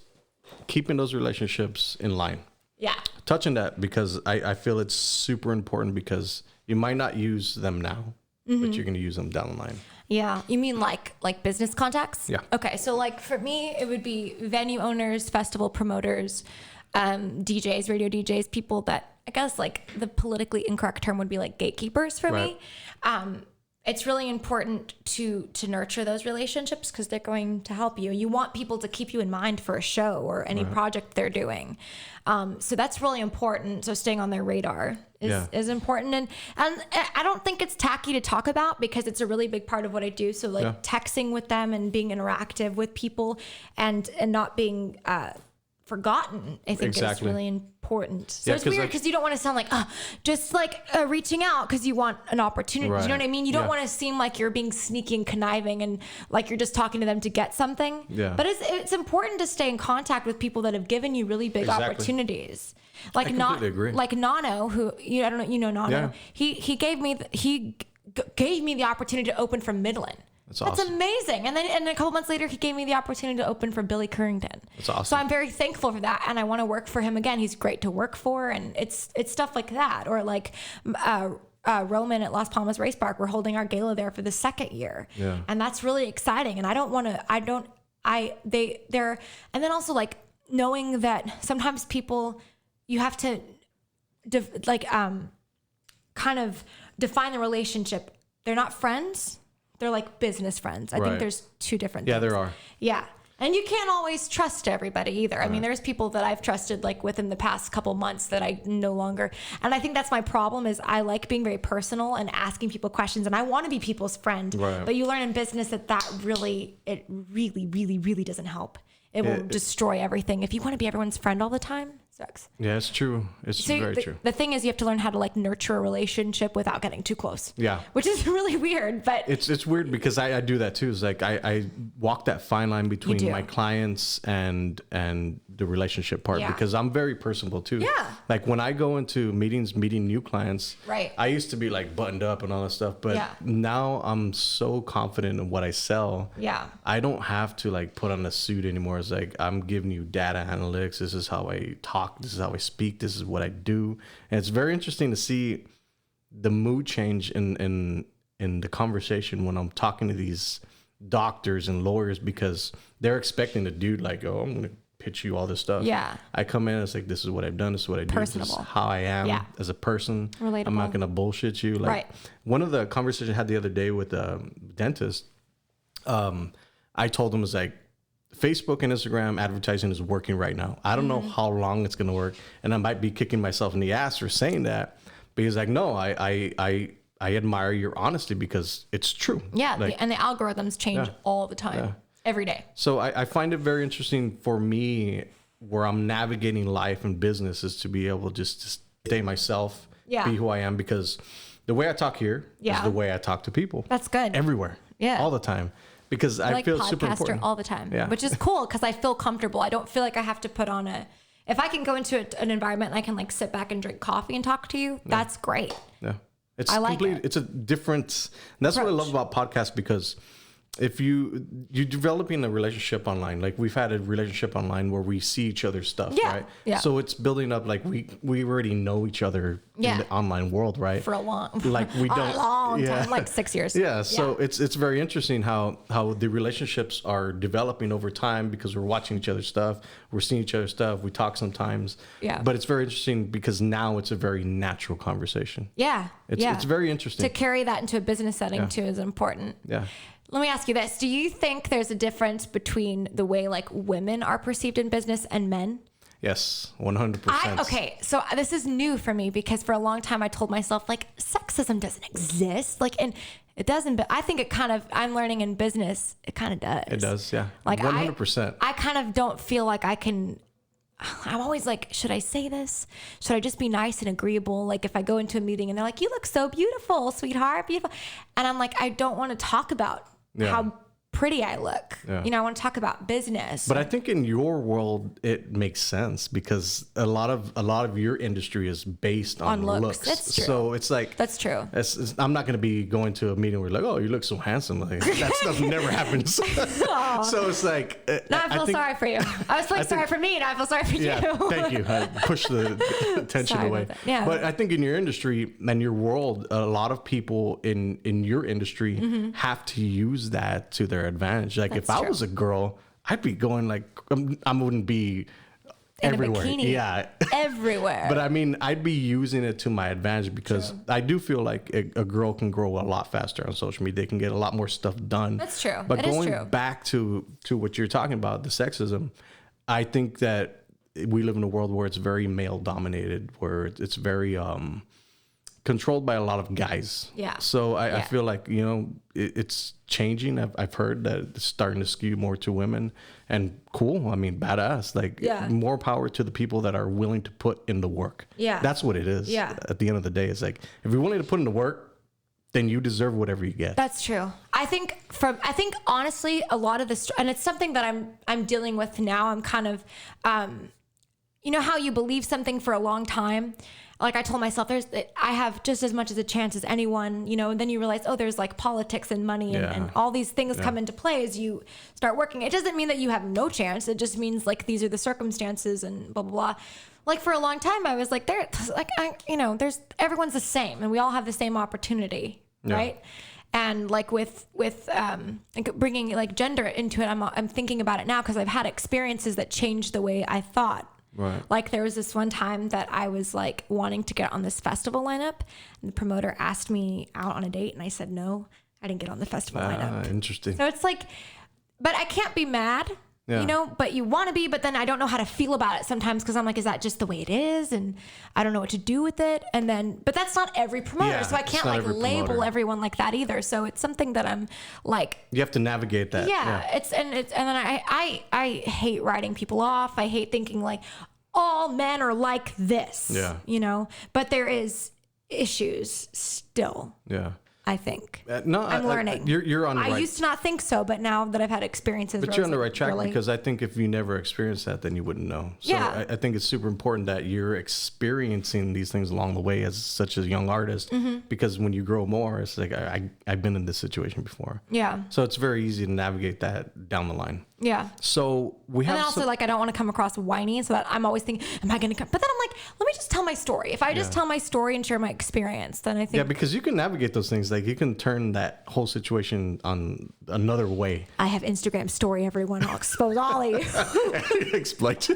keeping those relationships in line. Yeah. Touching that because I feel it's super important because you might not use them now, but you're going to use them down the line. Yeah. You mean like business contacts? Yeah. Okay. So like for me, it would be venue owners, festival promoters, DJs, radio DJs, people that I guess like the politically incorrect term would be like gatekeepers for me. It's really important to nurture those relationships because they're going to help you. You want people to keep you in mind for a show or any project they're doing. So that's really important. So staying on their radar is important. And I don't think it's tacky to talk about because it's a really big part of what I do. So like texting with them and being interactive with people and not being forgotten, I think is really important. So it's weird because you don't want to sound like, just like reaching out because you want an opportunity. You know what I mean? You don't want to seem like you're being sneaky and conniving and like you're just talking to them to get something. Yeah. But it's important to stay in contact with people that have given you really big opportunities. Like like Nano, who I don't know, you know Nano. Yeah. He gave me the opportunity to open from Midland. That's amazing. And then a couple months later, he gave me the opportunity to open for Billy Currington. That's awesome. So I'm very thankful for that. And I want to work for him again. He's great to work for. And it's stuff like that. Or like Roman at Las Palmas Race Park. We're holding our gala there for the second year. Yeah. And that's really exciting. And and then also like knowing that sometimes people, you have to kind of define the relationship. They're not friends. They're like business friends. I think there's two different things. Yeah, there are. Yeah. And you can't always trust everybody either. I mean, there's people that I've trusted like within the past couple months that I no longer. And I think that's my problem is I like being very personal and asking people questions and I want to be people's friend. Right. But you learn in business that really doesn't help. It will destroy everything. If you want to be everyone's friend all the time, sucks. Yeah, it's true. It's very true. The thing is you have to learn how to like nurture a relationship without getting too close. Yeah. Which is really weird, but it's weird because I do that too. It's like I walk that fine line between my clients and the relationship part because I'm very personable too. Yeah. Like when I go into meetings, meeting new clients, I used to be like buttoned up and all that stuff, but now I'm so confident in what I sell. Yeah. I don't have to like put on a suit anymore. It's like I'm giving you data analytics. This is how I talk. This is how I speak. This is what I do. And it's very interesting to see the mood change in the conversation when I'm talking to these doctors and lawyers because they're expecting a dude like, oh, I'm going to pitch you all this stuff. Yeah. I come in, it's like, this is what I've done. This is what I do. Personable. This is how I am as a person. Relatable. I'm not going to bullshit you. Like one of the conversations I had the other day with a dentist, I told him, it was like, Facebook and Instagram advertising is working right now. I don't know how long it's going to work. And I might be kicking myself in the ass for saying that. But he's like, no, I admire your honesty because it's true. Yeah. Like, and the algorithms change all the time, every day. So I find it very interesting for me where I'm navigating life and business is to be able just to stay myself, be who I am, because the way I talk here is the way I talk to people. That's good. Everywhere. Yeah. All the time. Because I feel super important. All the time, which is cool because I feel comfortable. I don't feel like I have to put on if I can go into an environment and I can like sit back and drink coffee and talk to you, that's great. Yeah. It's a different, and that's what I love about podcasts because if you're developing a relationship online, like we've had a relationship online where we see each other's stuff, right? Yeah. So it's building up like we already know each other in the online world, right? For a long, like we don't a long time, like 6 years. Yeah. So it's very interesting how the relationships are developing over time because we're watching each other's stuff, we're seeing each other's stuff, we talk sometimes. Yeah. But it's very interesting because now it's a very natural conversation. Yeah. It's very interesting. To carry that into a business setting too is important. Yeah. Let me ask you this. Do you think there's a difference between the way like women are perceived in business and men? Yes, 100%. Okay, so this is new for me because for a long time I told myself like sexism doesn't exist, like, and it doesn't. But I think it kind of. I'm learning in business, it kind of does. It does, yeah. Like 100%. I kind of don't feel like I can. I'm always like, should I say this? Should I just be nice and agreeable? Like if I go into a meeting and they're like, "You look so beautiful, sweetheart, beautiful," and I'm like, I don't want to talk about how pretty I look. Yeah. You know, I want to talk about business. But I think in your world it makes sense because a lot of your industry is based on looks. That's true. So it's like That's true. I'm not going to be going to a meeting where like, oh, you look so handsome. Like, that stuff never happens. So it's like. No, I feel sorry for you. I was feeling sorry for me, and I feel sorry for you. Thank you. I push the attention Sorry away. about that. Yeah. But I think in your industry and your world, a lot of people in your industry have to use that to their advantage. Like if I was a girl, I'd be going like I wouldn't be in everywhere. a bikini. Yeah. Everywhere. But I mean, I'd be using it to my advantage because I do feel like a girl can grow a lot faster on social media. They can get a lot more stuff done. That's true. But It is going true. back to what you're talking about, the sexism, I think that we live in a world where it's very male dominated, where it's very controlled by a lot of guys. Yeah. So I feel like, you know, it's changing. I've heard that it's starting to skew more to women, and cool. I mean, badass. Like more power to the people that are willing to put in the work. Yeah. That's what it is. Yeah. At the end of the day, it's like, if you're willing to put in the work, then you deserve whatever you get. That's true. I think honestly, a lot of this, and it's something that I'm dealing with now. I'm kind of, you know how you believe something for a long time? Like I told myself, I have just as much as a chance as anyone, you know, and then you realize, oh, there's like politics and money and all these things come into play as you start working. It doesn't mean that you have no chance. It just means like, these are the circumstances and blah, blah, blah. Like for a long time, I was like, everyone's the same and we all have the same opportunity. Right. And like with bringing like gender into it, I'm thinking about it now because I've had experiences that changed the way I thought. Right. Like there was this one time that I was like wanting to get on this festival lineup, and the promoter asked me out on a date, and I said no. I didn't get on the festival lineup. Interesting. So it's like, but I can't be mad, you know. But you want to be, but then I don't know how to feel about it sometimes because I'm like, is that just the way it is? And I don't know what to do with it. And then, but that's not every promoter, so I can't like label everyone like that either. So it's something that I'm like, you have to navigate that. And then I hate writing people off. I hate thinking like all men are like this. You know, but there is issues still. I think. I'm learning. You're on the right. I used to not think so, but now that I've had experiences. But you're on the right track because I think if you never experienced that, then you wouldn't know. So I think it's super important that you're experiencing these things along the way as such a young artist, because when you grow more, it's like I've been in this situation before. So it's very easy to navigate that down the line. So we have. And then also like I don't want to come across whiny, so that I'm always thinking, am I going to come? But then I'm like, let me just tell my story. If I just tell my story and share my experience, then I think because you can navigate those things. Like you can turn that whole situation on another way. I have Instagram story, everyone. I'll expose Ollie. Exploit.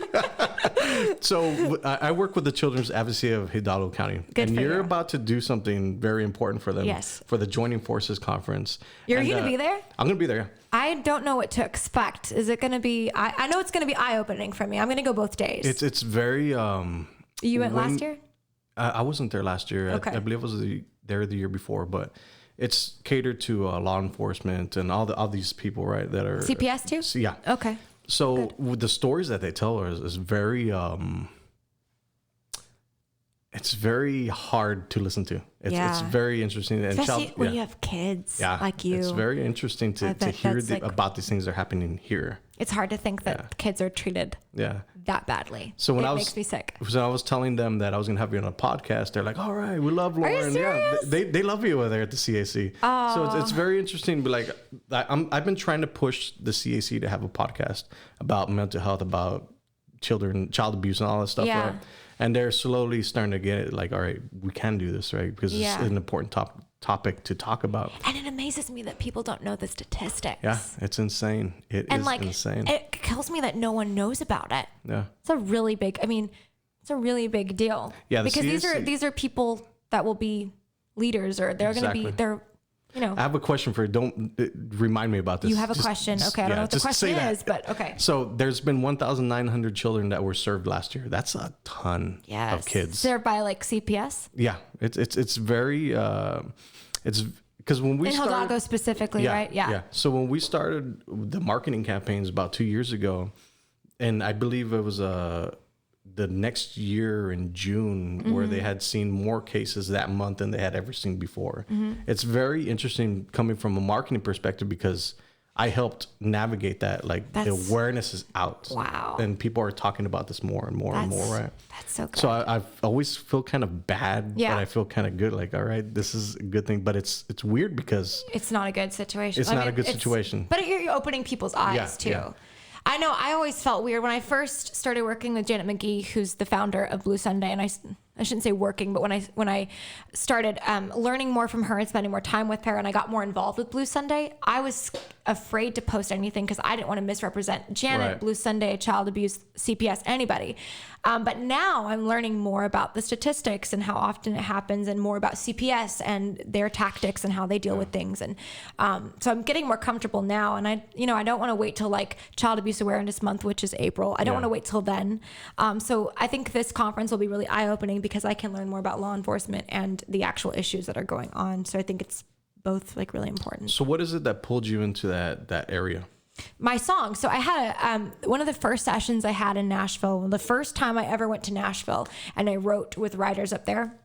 So I work with the Children's Advocacy of Hidalgo County. Good and for you're you. about to do something very important for them. Yes. For the Joining Forces Conference. You're going to be there? I'm going to be there. I don't know what to expect. Is it going to be, I know it's going to be eye-opening for me. I'm going to go both days. It's very... you went last year? I wasn't there last year. Okay. I believe I was there the year before, but it's catered to law enforcement and all these people, right? That are CPS too? Yeah. Okay. So with the stories that they tell is very, it's very hard to listen to. It's very interesting. And especially when you have kids like you. It's very interesting to hear about these things that are happening here. It's hard to think that kids are treated that badly. So when it makes me sick. So I was telling them that I was going to have you on a podcast. They're like, all right, we love Lauren. Are you serious? They love you over there at the CAC. Oh. So it's very interesting. But like, I've been trying to push the CAC to have a podcast about mental health, about child abuse and all that stuff. Right? And they're slowly starting to get it like, all right, we can do this, right? Because it's an important topic to talk about. And it amazes me that people don't know the statistics. Yeah, it's insane. It is insane. It kills me that no one knows about it. Yeah. It's a really big deal. Yeah, because these are people that will be leaders, or they're going to be, I have a question for you. Don't remind me about this. You have a question. Okay. I don't know what the question is, but okay. So there's been 1,900 children that were served last year. That's a ton of kids. Served by like CPS? Yeah. It's very, it's because when we started. In Hidalgo specifically, right? Yeah. Yeah. So when we started the marketing campaigns about 2 years ago, and I believe it was the next year in June where they had seen more cases that month than they had ever seen before. It's very interesting coming from a marketing perspective because I helped navigate that. Like the awareness is out. Wow. And people are talking about this more and more and more, right? That's so good. So I've always feel kind of bad, but I feel kind of good. Like, all right, this is a good thing, but it's weird because it's not a good situation. It's not a good situation. But you're opening people's eyes too. Yeah. I know. I always felt weird when I first started working with Janet McGee, who's the founder of Blue Sunday, and I shouldn't say working, but when I started learning more from her and spending more time with her, and I got more involved with Blue Sunday, I was afraid to post anything because I didn't want to misrepresent Janet, Blue Sunday, child abuse, CPS, anybody. But now I'm learning more about the statistics and how often it happens, and more about CPS and their tactics and how they deal with things. And so I'm getting more comfortable now. And I don't want to wait till like Child Abuse Awareness Month, which is April. I don't want to wait till then. So I think this conference will be really eye-opening because I can learn more about law enforcement and the actual issues that are going on. So I think it's both like really important. So what is it that pulled you into that area? My song. So I had one of the first sessions I had in Nashville, the first time I ever went to Nashville, and I wrote with writers up there.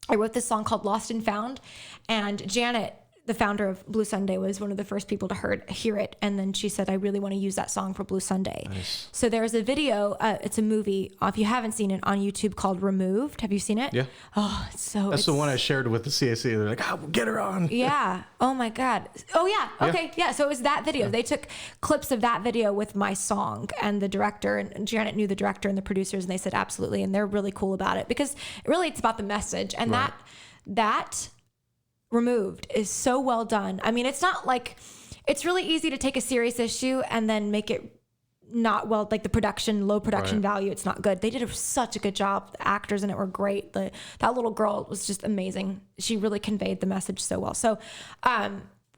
I wrote this song called Lost and Found, and Janet, the founder of Blue Sunday, was one of the first people to hear it. And then she said, I really want to use that song for Blue Sunday. Nice. So there's a video, it's a movie, if you haven't seen it, on YouTube called Removed. Have you seen it? Yeah. Oh, it's the one I shared with the CAC. They're like, get her on. Yeah. Oh my God. Oh yeah. Okay. Yeah. So it was that video. They took clips of that video with my song, and the director, and Janet knew the director and the producers, and they said, absolutely. And they're really cool about it because really it's about the message, and that Removed is so well done. I mean, it's not like, it's really easy to take a serious issue and then make it not well, like low production value. It's not good. They did such a good job. The actors in it were great. That little girl was just amazing. She really conveyed the message so well. So,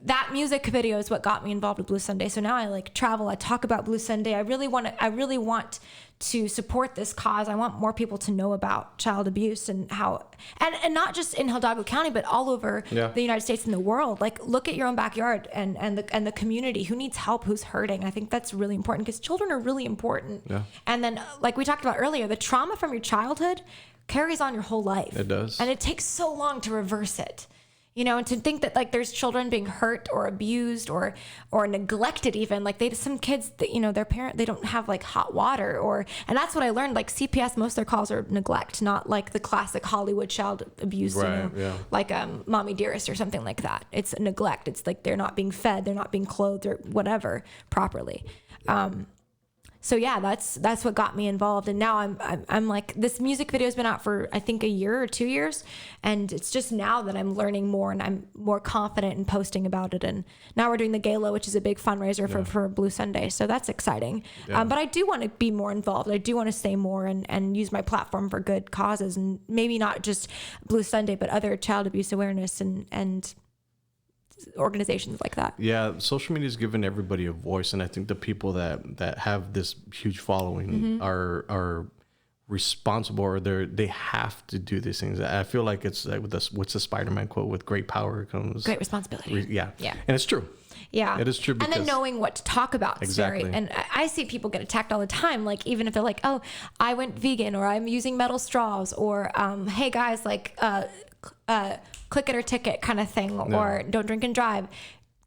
that music video is what got me involved with Blue Sunday. So now I like travel. I talk about Blue Sunday. I really want to support this cause. I want more people to know about child abuse and how, and not just in Hidalgo County, but all over the United States and the world. Like, look at your own backyard and the community who needs help, who's hurting. I think that's really important because children are really important. Yeah. And then, like we talked about earlier, the trauma from your childhood carries on your whole life. It does. And it takes so long to reverse it. And to think that like there's children being hurt or abused or neglected, even like some kids that, their parent, they don't have like hot water and that's what I learned. Like CPS, most of their calls are neglect, not like the classic Hollywood child abuse, like Mommy Dearest or something like that. It's neglect. It's like they're not being fed, they're not being clothed or whatever properly. So yeah, that's what got me involved. And now I'm like, this music video has been out for, I think, a year or 2 years. And it's just now that I'm learning more and I'm more confident in posting about it. And now we're doing the gala, which is a big fundraiser for Blue Sunday. So that's exciting. Yeah. But I do want to be more involved. I do want to say more and use my platform for good causes, and maybe not just Blue Sunday, but other child abuse awareness and organizations like that. Yeah, social media has given everybody a voice, and I think the people that have this huge following are responsible, or they have to do these things. I feel like it's like what's the Spider-Man quote, with great power comes great responsibility. Yeah. And it's true. Yeah, it is true. And then knowing what to talk about. Exactly. And I see people get attacked all the time. Like, even if they're like, oh, I went vegan, or I'm using metal straws, or hey guys, like click it or ticket kind of thing, or don't drink and drive.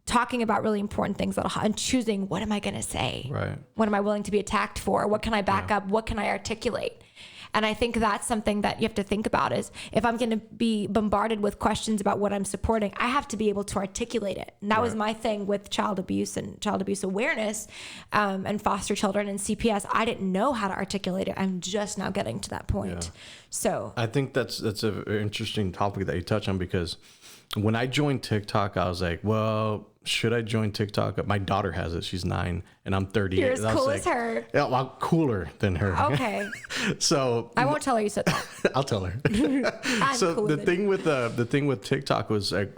Talking about really important things and choosing, what am I going to say? Right. What am I willing to be attacked for? What can I back up? What can I articulate? And I think that's something that you have to think about, is if I'm going to be bombarded with questions about what I'm supporting, I have to be able to articulate it. And that was my thing with child abuse and child abuse awareness and foster children and CPS. I didn't know how to articulate it. I'm just now getting to that point. Yeah. So I think that's an interesting topic that you touch on, because when I joined TikTok, I was like, well, should I join TikTok? My daughter has it. She's 9 and I'm 38. You're as cool as her. Yeah, well, I'm cooler than her. Okay. So I won't tell her you said that. I'll tell her. I'm so cooler the thing with TikTok was like,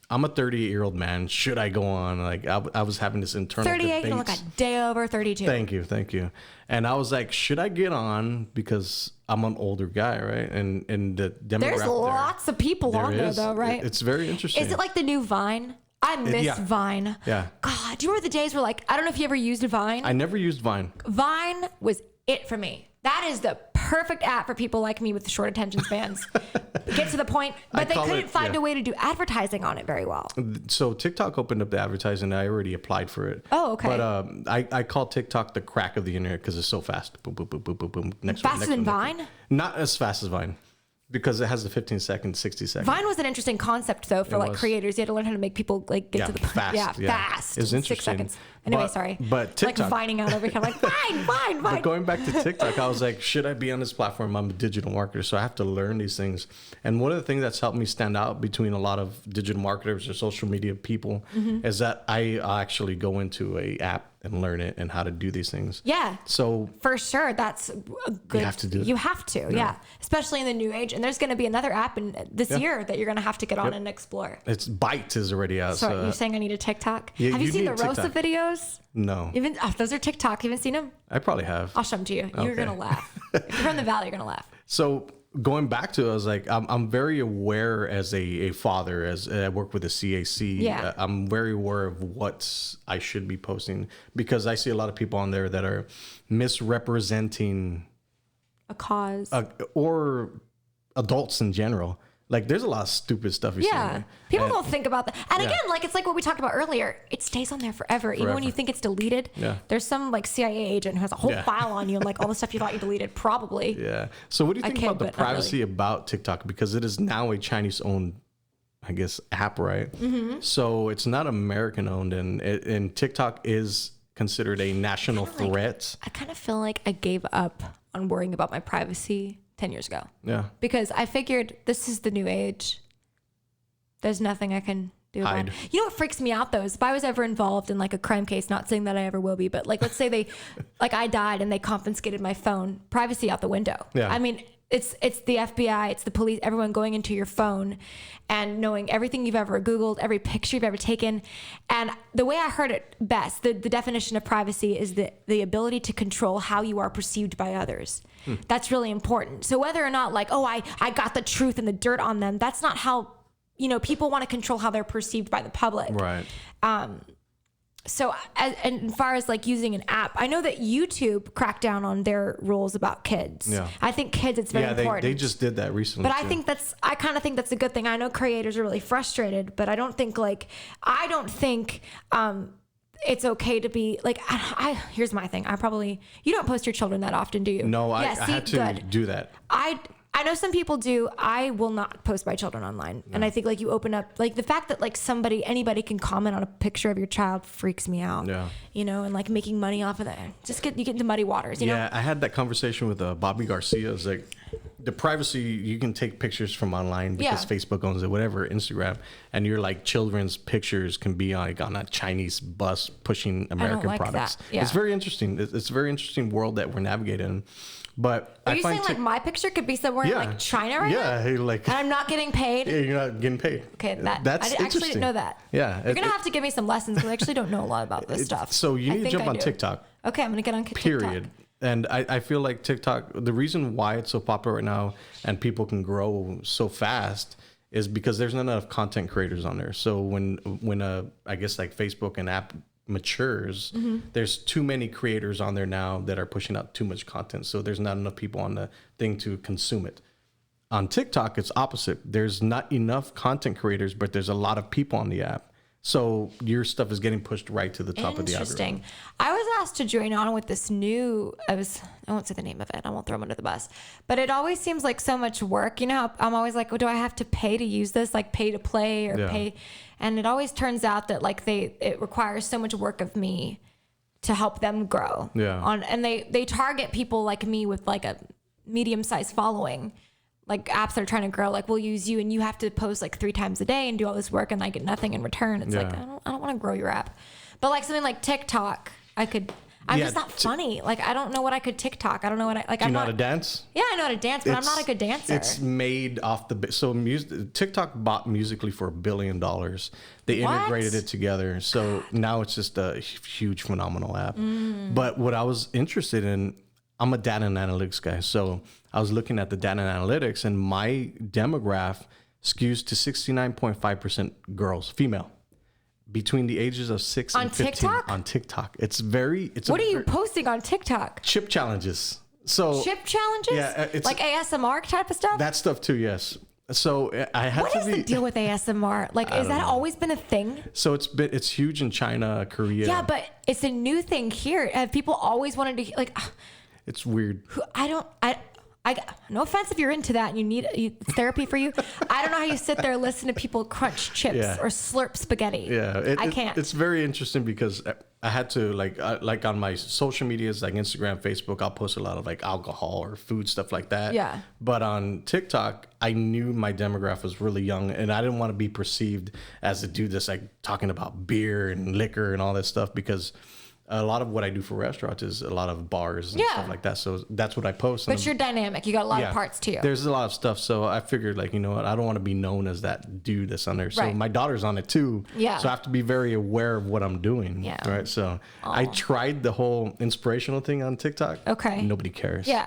I'm a 38-year-old man. Should I go on? Like I was having this internal 38, you look debates. a day over 32. Thank you. And I was like, should I get on because I'm an older guy, right? And the demographic. There's lots of people on there, though, right? It's very interesting. Is it like the new Vine? I miss Vine. Yeah. God, do you remember the days where like, I don't know if you ever used Vine. I never used Vine. Vine was it for me. That is the perfect app for people like me with short attention spans. Get to the point, but they couldn't find a way to do advertising on it very well. So TikTok opened up the advertising. I already applied for it. Oh, okay. But I call TikTok the crack of the internet because it's so fast. Boom, boom, boom, boom, boom, boom. Faster than Vine? Not as fast as Vine. Because it has the 15 seconds, 60 seconds. Vine was an interesting concept, though, for like creators. You had to learn how to make people like get to the point. Fast. Yeah, fast. It was interesting. 6 seconds. Anyway, sorry. But TikTok. Like vining out over here. I'm like, Vine. But going back to TikTok, I was like, should I be on this platform? I'm a digital marketer, so I have to learn these things. And one of the things that's helped me stand out between a lot of digital marketers or social media people is that I actually go into a app and learn it and how to do these things. Yeah. So for sure, that's a good. You have to do it. You have to, yeah. Especially in the new age. And there's going to be another app in this year that you're going to have to get on and explore. It's Byte is already out. So you're saying I need a TikTok? Yeah, have you seen the need Rosa TikTok. videos? No. Those are TikTok. You haven't seen them? I probably have. I'll show them to you. You're going to laugh. If you're from the Valley, you're going to laugh. So going back to it, I was like, I'm very aware as a father, as I work with the CAC. Yeah. I'm very aware of what I should be posting because I see a lot of people on there that are misrepresenting a cause or adults in general. Like there's a lot of stupid stuff you see. Yeah. People don't think about that. And again, like it's like what we talked about earlier. It stays on there forever. Even when you think it's deleted, there's some like CIA agent who has a whole file on you and like all the stuff you thought you deleted probably. Yeah. So what do you think about the privacy about TikTok? Because it is now a Chinese owned, I guess, app, right? Mm-hmm. So it's not American owned and TikTok is considered a national threat. I kind of feel like I gave up on worrying about my privacy 10 years ago. Yeah. Because I figured this is the new age. There's nothing I can do about it. You know what freaks me out though is if I was ever involved in like a crime case, not saying that I ever will be, but like let's say they like I died and they confiscated my phone, privacy out the window. Yeah. I mean, it's the FBI, it's the police, everyone going into your phone and knowing everything you've ever Googled, every picture you've ever taken. And the way I heard it best, the definition of privacy is the ability to control how you are perceived by others. That's really important. So whether or not like, oh, I got the truth and the dirt on them, that's not how, you know, people want to control how they're perceived by the public. Right. So as far as like using an app, I know that YouTube cracked down on their rules about kids. Yeah. I think kids, it's very important. They just did that recently. But I kind of think that's a good thing. I know creators are really frustrated, but I don't think it's okay to be like, here's my thing. You don't post your children that often, do you? No, I had to do that. I know some people do. I will not post my children online. And I think like you open up, like the fact that like anybody can comment on a picture of your child freaks me out. Yeah. You know, and like making money off of that. You get into muddy waters, you know? Yeah, I had that conversation with Bobby Garcia. It's like the privacy, you can take pictures from online because Facebook owns it, whatever, Instagram. And your like children's pictures can be like on a Chinese bus pushing American products. Yeah. It's very interesting. It's a very interesting world that we're navigating. But are you saying like my picture could be somewhere in like China right now? Yeah, like, and I'm not getting paid. Yeah, you're not getting paid. Okay, that's I actually didn't know that. Yeah, you're gonna have to give me some lessons because I actually don't know a lot about this stuff. So you need to jump on TikTok. Okay, I'm gonna get on TikTok. Period. And I feel like TikTok, the reason why it's so popular right now and people can grow so fast is because there's not enough content creators on there. So when I guess like Facebook and app matures, there's too many creators on there now that are pushing out too much content. So there's not enough people on the thing to consume it. On TikTok, it's opposite. There's not enough content creators, but there's a lot of people on the app. So your stuff is getting pushed right to the top of the algorithm. Interesting. I was asked to join on with this new, I won't say the name of it. I won't throw them under the bus. But it always seems like so much work. You know, I'm always like, do I have to pay to use this? Like pay to play or pay? And it always turns out that like it requires so much work of me to help them grow. Yeah. And they target people like me with like a medium-sized following. Like apps that are trying to grow, like we'll use you and you have to post like 3 times a day and do all this work and I get nothing in return. It's like, I don't want to grow your app. But like something like TikTok, I I'm Yeah, just not funny. Like, I don't know what I could TikTok. I don't know what I like. Do you I'm know not how to dance? Yeah, I know how to dance, but I'm not a good dancer. It's made off so TikTok bought Musically for $1 billion. They What? integrated it together, so now it's just a huge, phenomenal app. But what I was interested in, I'm a data and analytics guy, so I was looking at the data and analytics, and my demographic skews to 69.5% girls, female, between the ages of 6 On and 15. TikTok? On TikTok, it's What are you posting on TikTok? chip challenges. So Chip challenges? Yeah, it's like ASMR type of stuff? that stuff too. Yes. So I had What to is be. the deal with ASMR? Like, has that always been a thing? So it's huge in China, Korea. Yeah, but it's a new thing here. Have people always wanted to, like, It's weird. no offense if you're into that and you need it's therapy for you. I don't know how you sit there and listen to people crunch chips Yeah. or slurp spaghetti. Yeah, I can't. It's very interesting because I had to like on my social medias like Instagram, Facebook, I'll post a lot of like alcohol or food stuff like that. Yeah. But on TikTok, I knew my demographic was really young, and I didn't want to be perceived as a dude that's like talking about beer and liquor and all that stuff, because a lot of what I do for restaurants is a lot of bars and Yeah. stuff like that. So that's what I post. But you're dynamic. You got a lot Yeah. of parts to you. There's a lot of stuff. So I figured, like, you know what? I don't want to be known as that dude that's on there. So Right. my daughter's on it too. Yeah. So I have to be very aware of what I'm doing. Yeah. Right. So I tried the whole inspirational thing on TikTok. Okay. Nobody cares. Yeah.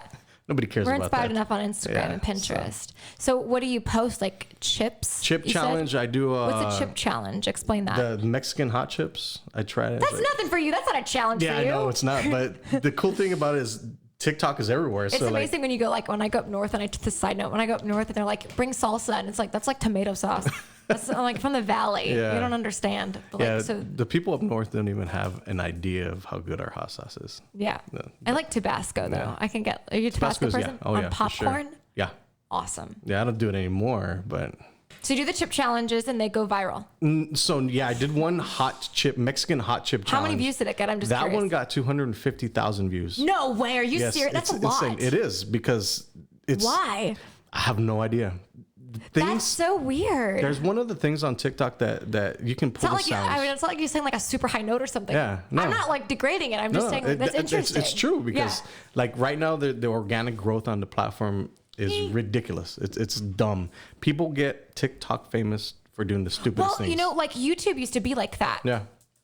Nobody cares We're about inspired that. enough on Instagram Yeah, and Pinterest. So what do you post? Like chips? Chip you said? challenge. I do. What's a chip challenge? Explain that. The Mexican hot chips. I tried it. That's nothing for you. That's not a challenge Yeah, for I you. know it's not. But the cool thing about it is TikTok is everywhere. It's so amazing when you go, like, when I go up north, and this side note, when I go up north and they're like, bring salsa, and it's like, that's like tomato sauce. That's like from the valley. Yeah. You don't understand. But Yeah, like, so the people up north don't even have an idea of how good our hot sauce is. yeah. I like Tabasco though. Yeah. I can get. Are you a Tabasco Tabasco's, person? yeah. Oh, On yeah, for sure. popcorn? Yeah. Awesome. Yeah, I don't do it anymore, but So you do the chip challenges and they go viral. so yeah, I did one Mexican hot chip How challenge. many views did it get? I'm just That curious. one got 250,000 views. No way. Are you Yes, serious? That's a it's lot. insane. It is, because it's. Why? I have no idea. That's so weird. There's one of the things on TikTok that you can It's pull not the like you, sounds. I mean, it's not like you're saying like a super high note or something. Yeah, no. I'm not like degrading it. I'm just saying like, that's interesting. It's true, because Yeah. like right now the organic growth on the platform is ridiculous. It's dumb. People get TikTok famous for doing the stupidest Well, things. you know, like YouTube used to be like that. Yeah.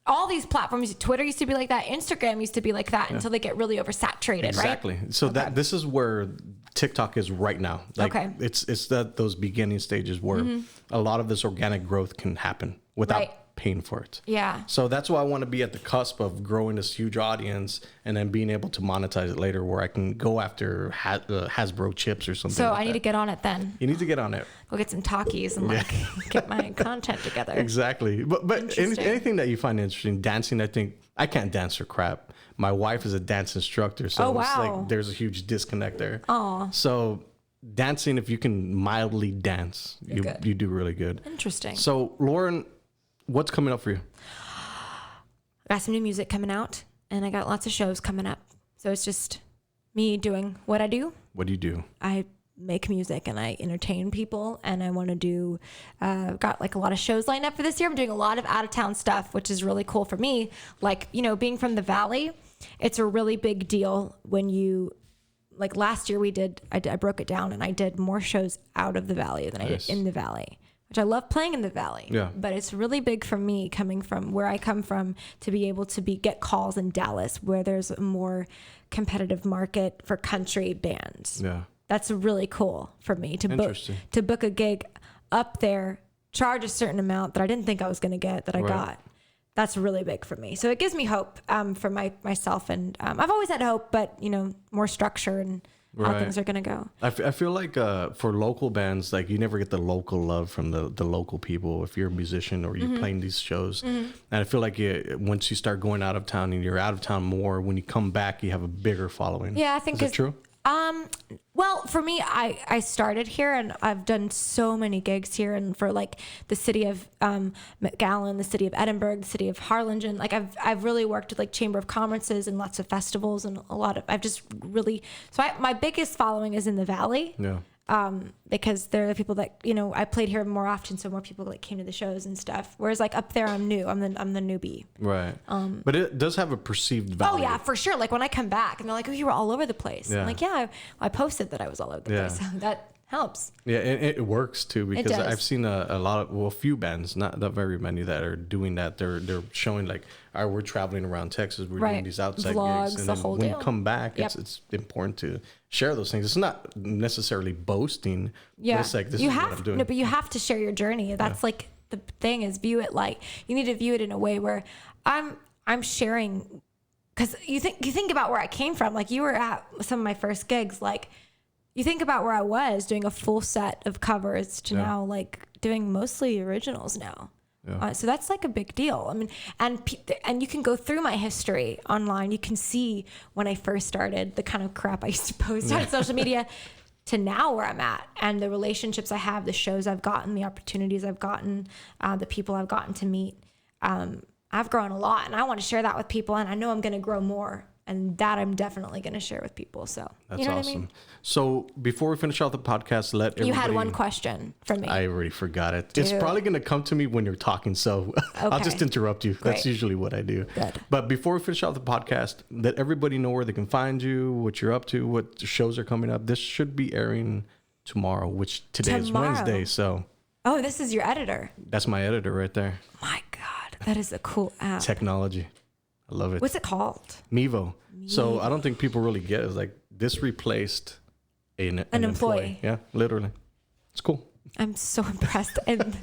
All these platforms, Twitter used to be like that, Instagram used to be like that until they get really oversaturated, right? Exactly. So this is where TikTok is right now. Like Okay. it's those beginning stages where a lot of this organic growth can happen without Right. paying for it. Yeah. So that's why I want to be at the cusp of growing this huge audience and then being able to monetize it later, where I can go after Hasbro chips or something. So like I need to that. get on it then. You need to get on it. Go get some Takis and like get my content together. Exactly. But Interesting. anything that you find interesting, dancing, I think I can't dance for crap. My wife is a dance instructor, so Oh, it's wow. like there's a huge disconnect there. Aw. So dancing, if you can mildly dance, good. you do really good. Interesting. So Lauren, what's coming up for you? I got some new music coming out and I got lots of shows coming up. So it's just me doing what I do. What do you do? I make music and I entertain people, and I want to do, got like a lot of shows lined up for this year. I'm doing a lot of out of town stuff, which is really cool for me. Like, you know, being from the Valley, it's a really big deal when you, like last year I broke it down and I did more shows out of the Valley than I did in the Valley, which I love playing in the Valley. Yeah. But it's really big for me coming from where I come from to be able to get calls in Dallas, where there's a more competitive market for country bands. Yeah. That's really cool for me to Interesting. book a gig up there, charge a certain amount that I didn't think I was going to get that I Right. got. That's really big for me. So it gives me hope for myself. And I've always had hope, but, you know, more structure and how Right. things are going to go. I feel like for local bands, like you never get the local love from the local people if you're a musician or you're playing these shows. And I feel like once you start going out of town and you're out of town more, when you come back, you have a bigger following. Yeah, I think Is that true? Well, for me, I started here and I've done so many gigs here, and for like the city of McAllen, the city of Edinburgh, the city of Harlingen. Like I've really worked with like Chamber of Commerces and lots of festivals and I've just really, my biggest following is in the Valley. Yeah. because they're the people that, you know, I played here more often, so more people like came to the shows and stuff. Whereas like up there, I'm new. I'm the newbie. Right. But it does have a perceived value. Oh yeah, for sure. Like when I come back and they're like, "Oh, you were all over the place." Yeah. I'm like, "Yeah, I posted that I was all over the place." So that helps. Yeah, and it works too, because does. I've seen a few bands, not very many, that are doing that. They're showing like, all right, we're traveling around Texas, we're doing these outside Vlogs, gigs, and the then whole when deal. you come back, it's important to share those things. It's not necessarily boasting. Yeah, but it's like, this you is have what I'm doing. no, but you have to share your journey. That's like the thing is view it like you need to view it in a way where I'm sharing, because you think about where I came from. Like you were at some of my first gigs, like. You think about where I was doing a full set of covers to now like doing mostly originals now. Yeah. So that's like a big deal. I mean, and you can go through my history online. You can see when I first started, the kind of crap I used to post on social media to now where I'm at, and the relationships I have, the shows I've gotten, the opportunities I've gotten, the people I've gotten to meet. I've grown a lot, and I want to share that with people, and I know I'm going to grow more. And that I'm definitely going to share with people. So that's you know awesome. What I mean? So before we finish out the podcast, let everybody... You had one question from me. I already forgot it. Dude. It's probably going to come to me when you're talking, so I'll just interrupt you. Great. That's usually what I do. Good. But before we finish out the podcast, let everybody know where they can find you, what you're up to, what shows are coming up. This should be airing tomorrow, which today is Wednesday. So. Oh, this is your editor. That's my editor right there. My God, that is a cool app. Technology. I love it. What's it called? Mevo. So I don't think people really get it. It's like this replaced an employee. Yeah, literally. It's cool. I'm so impressed, and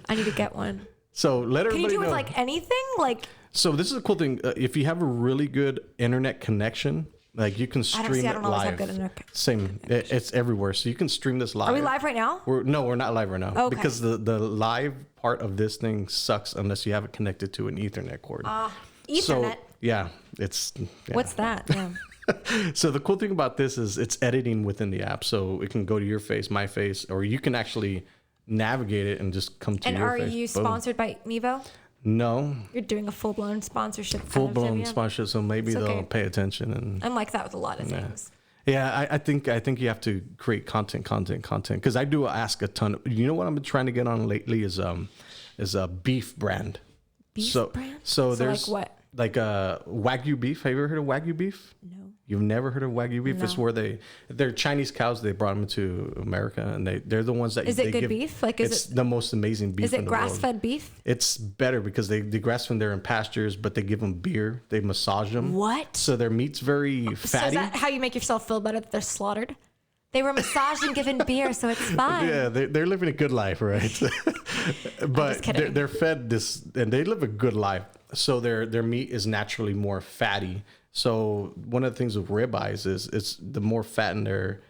I need to get one. So let everybody know. Can you do with like anything? Like. So this is a cool thing. If you have a really good internet connection, like you can stream it live. Same. It's everywhere. So you can stream this live. Are we live right now? We're not live right now. Okay. Because the live part of this thing sucks unless you have it connected to an Ethernet cord. Ethernet. So, yeah, it's. Yeah. What's that? Yeah. So the cool thing about this is it's editing within the app, so it can go to your face, my face, or you can actually navigate it and just come to your face. And are you sponsored by Mevo? No. You're doing a full-blown sponsorship. Full-blown sponsorship, so maybe they'll pay attention. And I'm like that with a lot of things. Yeah, I think you have to create content, because I do ask a ton. You know what I've been trying to get on lately is a beef brand. Beef brand? So there's like what? Like Wagyu beef. Have you ever heard of Wagyu beef? No. You've never heard of Wagyu beef? No. It's where they're Chinese cows. They brought them to America, and they're the ones that. Is it good beef? Like it's the most amazing beef. Is it in the world. grass-fed beef? It's better because they grass fed. They're in pastures, but they give them beer. They massage them. What? So their meat's very fatty. So is that how you make yourself feel better that they're slaughtered? They were massaged and given beer, so it's fine. Yeah, they're living a good life, right? But they're fed this, and they live a good life. So their meat is naturally more fatty. So one of the things with ribeyes is it's the more fat in there,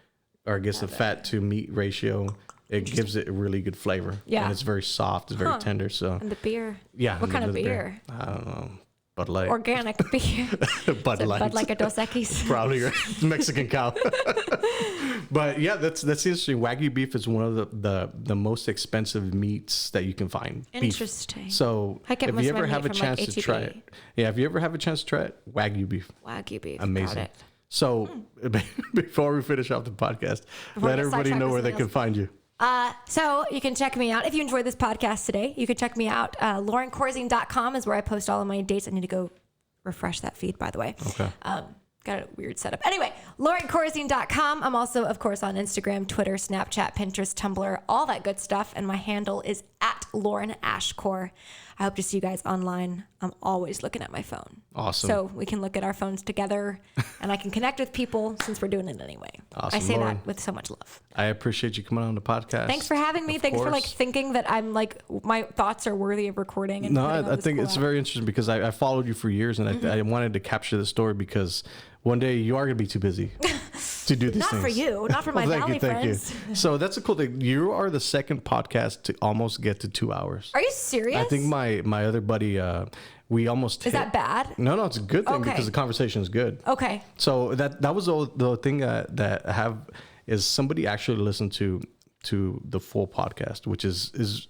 or I guess the fat to meat ratio, it gives it a really good flavor. Yeah. And it's very soft, it's very tender. So and the beer. Yeah. What kind of beer? I don't know. Bud Light. Organic beer. Bud Light. Bud like a Dos Equis. Probably Mexican cow. But yeah, that's interesting. Wagyu beef is one of the most expensive meats that you can find. Interesting. Beef. So I get if you ever have a chance like to try it, if you ever have a chance to try it, Wagyu beef. Wagyu beef. Amazing. Got it. So before we finish off the podcast, let everybody know where they can find you. So you can check me out. If you enjoyed this podcast today, you can check me out. LaurenCorzine.com is where I post all of my dates. I need to go refresh that feed, by the way. Okay. Got a weird setup. Anyway, LaurenCorzine.com. I'm also, of course, on Instagram, Twitter, Snapchat, Pinterest, Tumblr, all that good stuff. And my handle is @LaurenAshcore. I hope to see you guys online. I'm always looking at my phone. Awesome. So we can look at our phones together and I can connect with people since we're doing it anyway. Awesome. I say Lauren, that with so much love. I appreciate you coming on the podcast. Thanks for having me. Thanks for like thinking that I'm like, my thoughts are worthy of recording. And no, I think it's very interesting because I followed you for years and I wanted to capture the story because one day you are going to be too busy to do these not things. For you, not for my Valley friends. Thank you. So that's a cool thing. You are the second podcast to almost get to 2 hours. Are you serious? I think my other buddy, we almost Is that bad? No, it's a good thing because the conversation is good. Okay. So that was the thing that I have is somebody actually listened to the full podcast, which is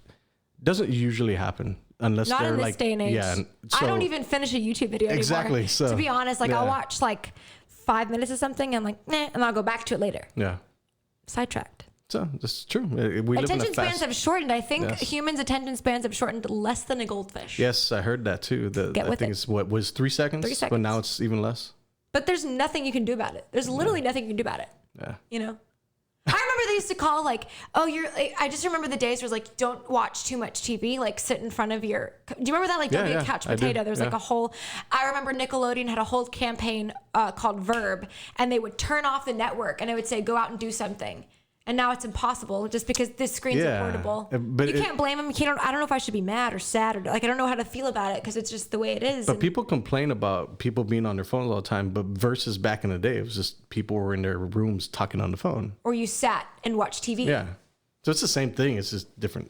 doesn't usually happen. Unless not they're in this like, day and age. Yeah, so, I don't even finish a YouTube video anymore. Exactly. So to be honest, like I'll watch like 5 minutes of something and I'm like, and I'll go back to it later. Yeah. Sidetracked. So that's true. We live in a Attention spans fast. have shortened. I think Yes. humans' attention spans have shortened to less than a goldfish. Yes, I heard that too. Get I with think it. it's what was 3 seconds, 3 but seconds. now it's even less. But there's nothing you can do about it. There's literally nothing you can do about it. Yeah. You know? I remember they used to call like, oh, I just remember the days where it was like, don't watch too much TV, like sit in front of your, do you remember that? Like, don't be a couch I do. potato. There's like Yeah. a whole, I remember Nickelodeon had a whole campaign called Verb, and they would turn off the network and it would say, go out and do something. And now it's impossible just because the screens are portable. But you can't blame them. I don't know if I should be mad or sad or like, I don't know how to feel about it because it's just the way it is. But people complain about people being on their phones all the time. But versus back in the day, it was just people were in their rooms talking on the phone. Or you sat and watched TV. Yeah. So it's the same thing. It's just different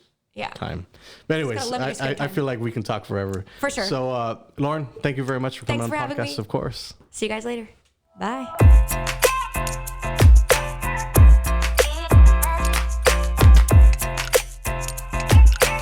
time. But anyways, gotta limit your screen I time. feel like we can talk forever. For sure. So, Lauren, thank you very much for coming Thanks on for the having podcast, me. of course. See you guys later. Bye.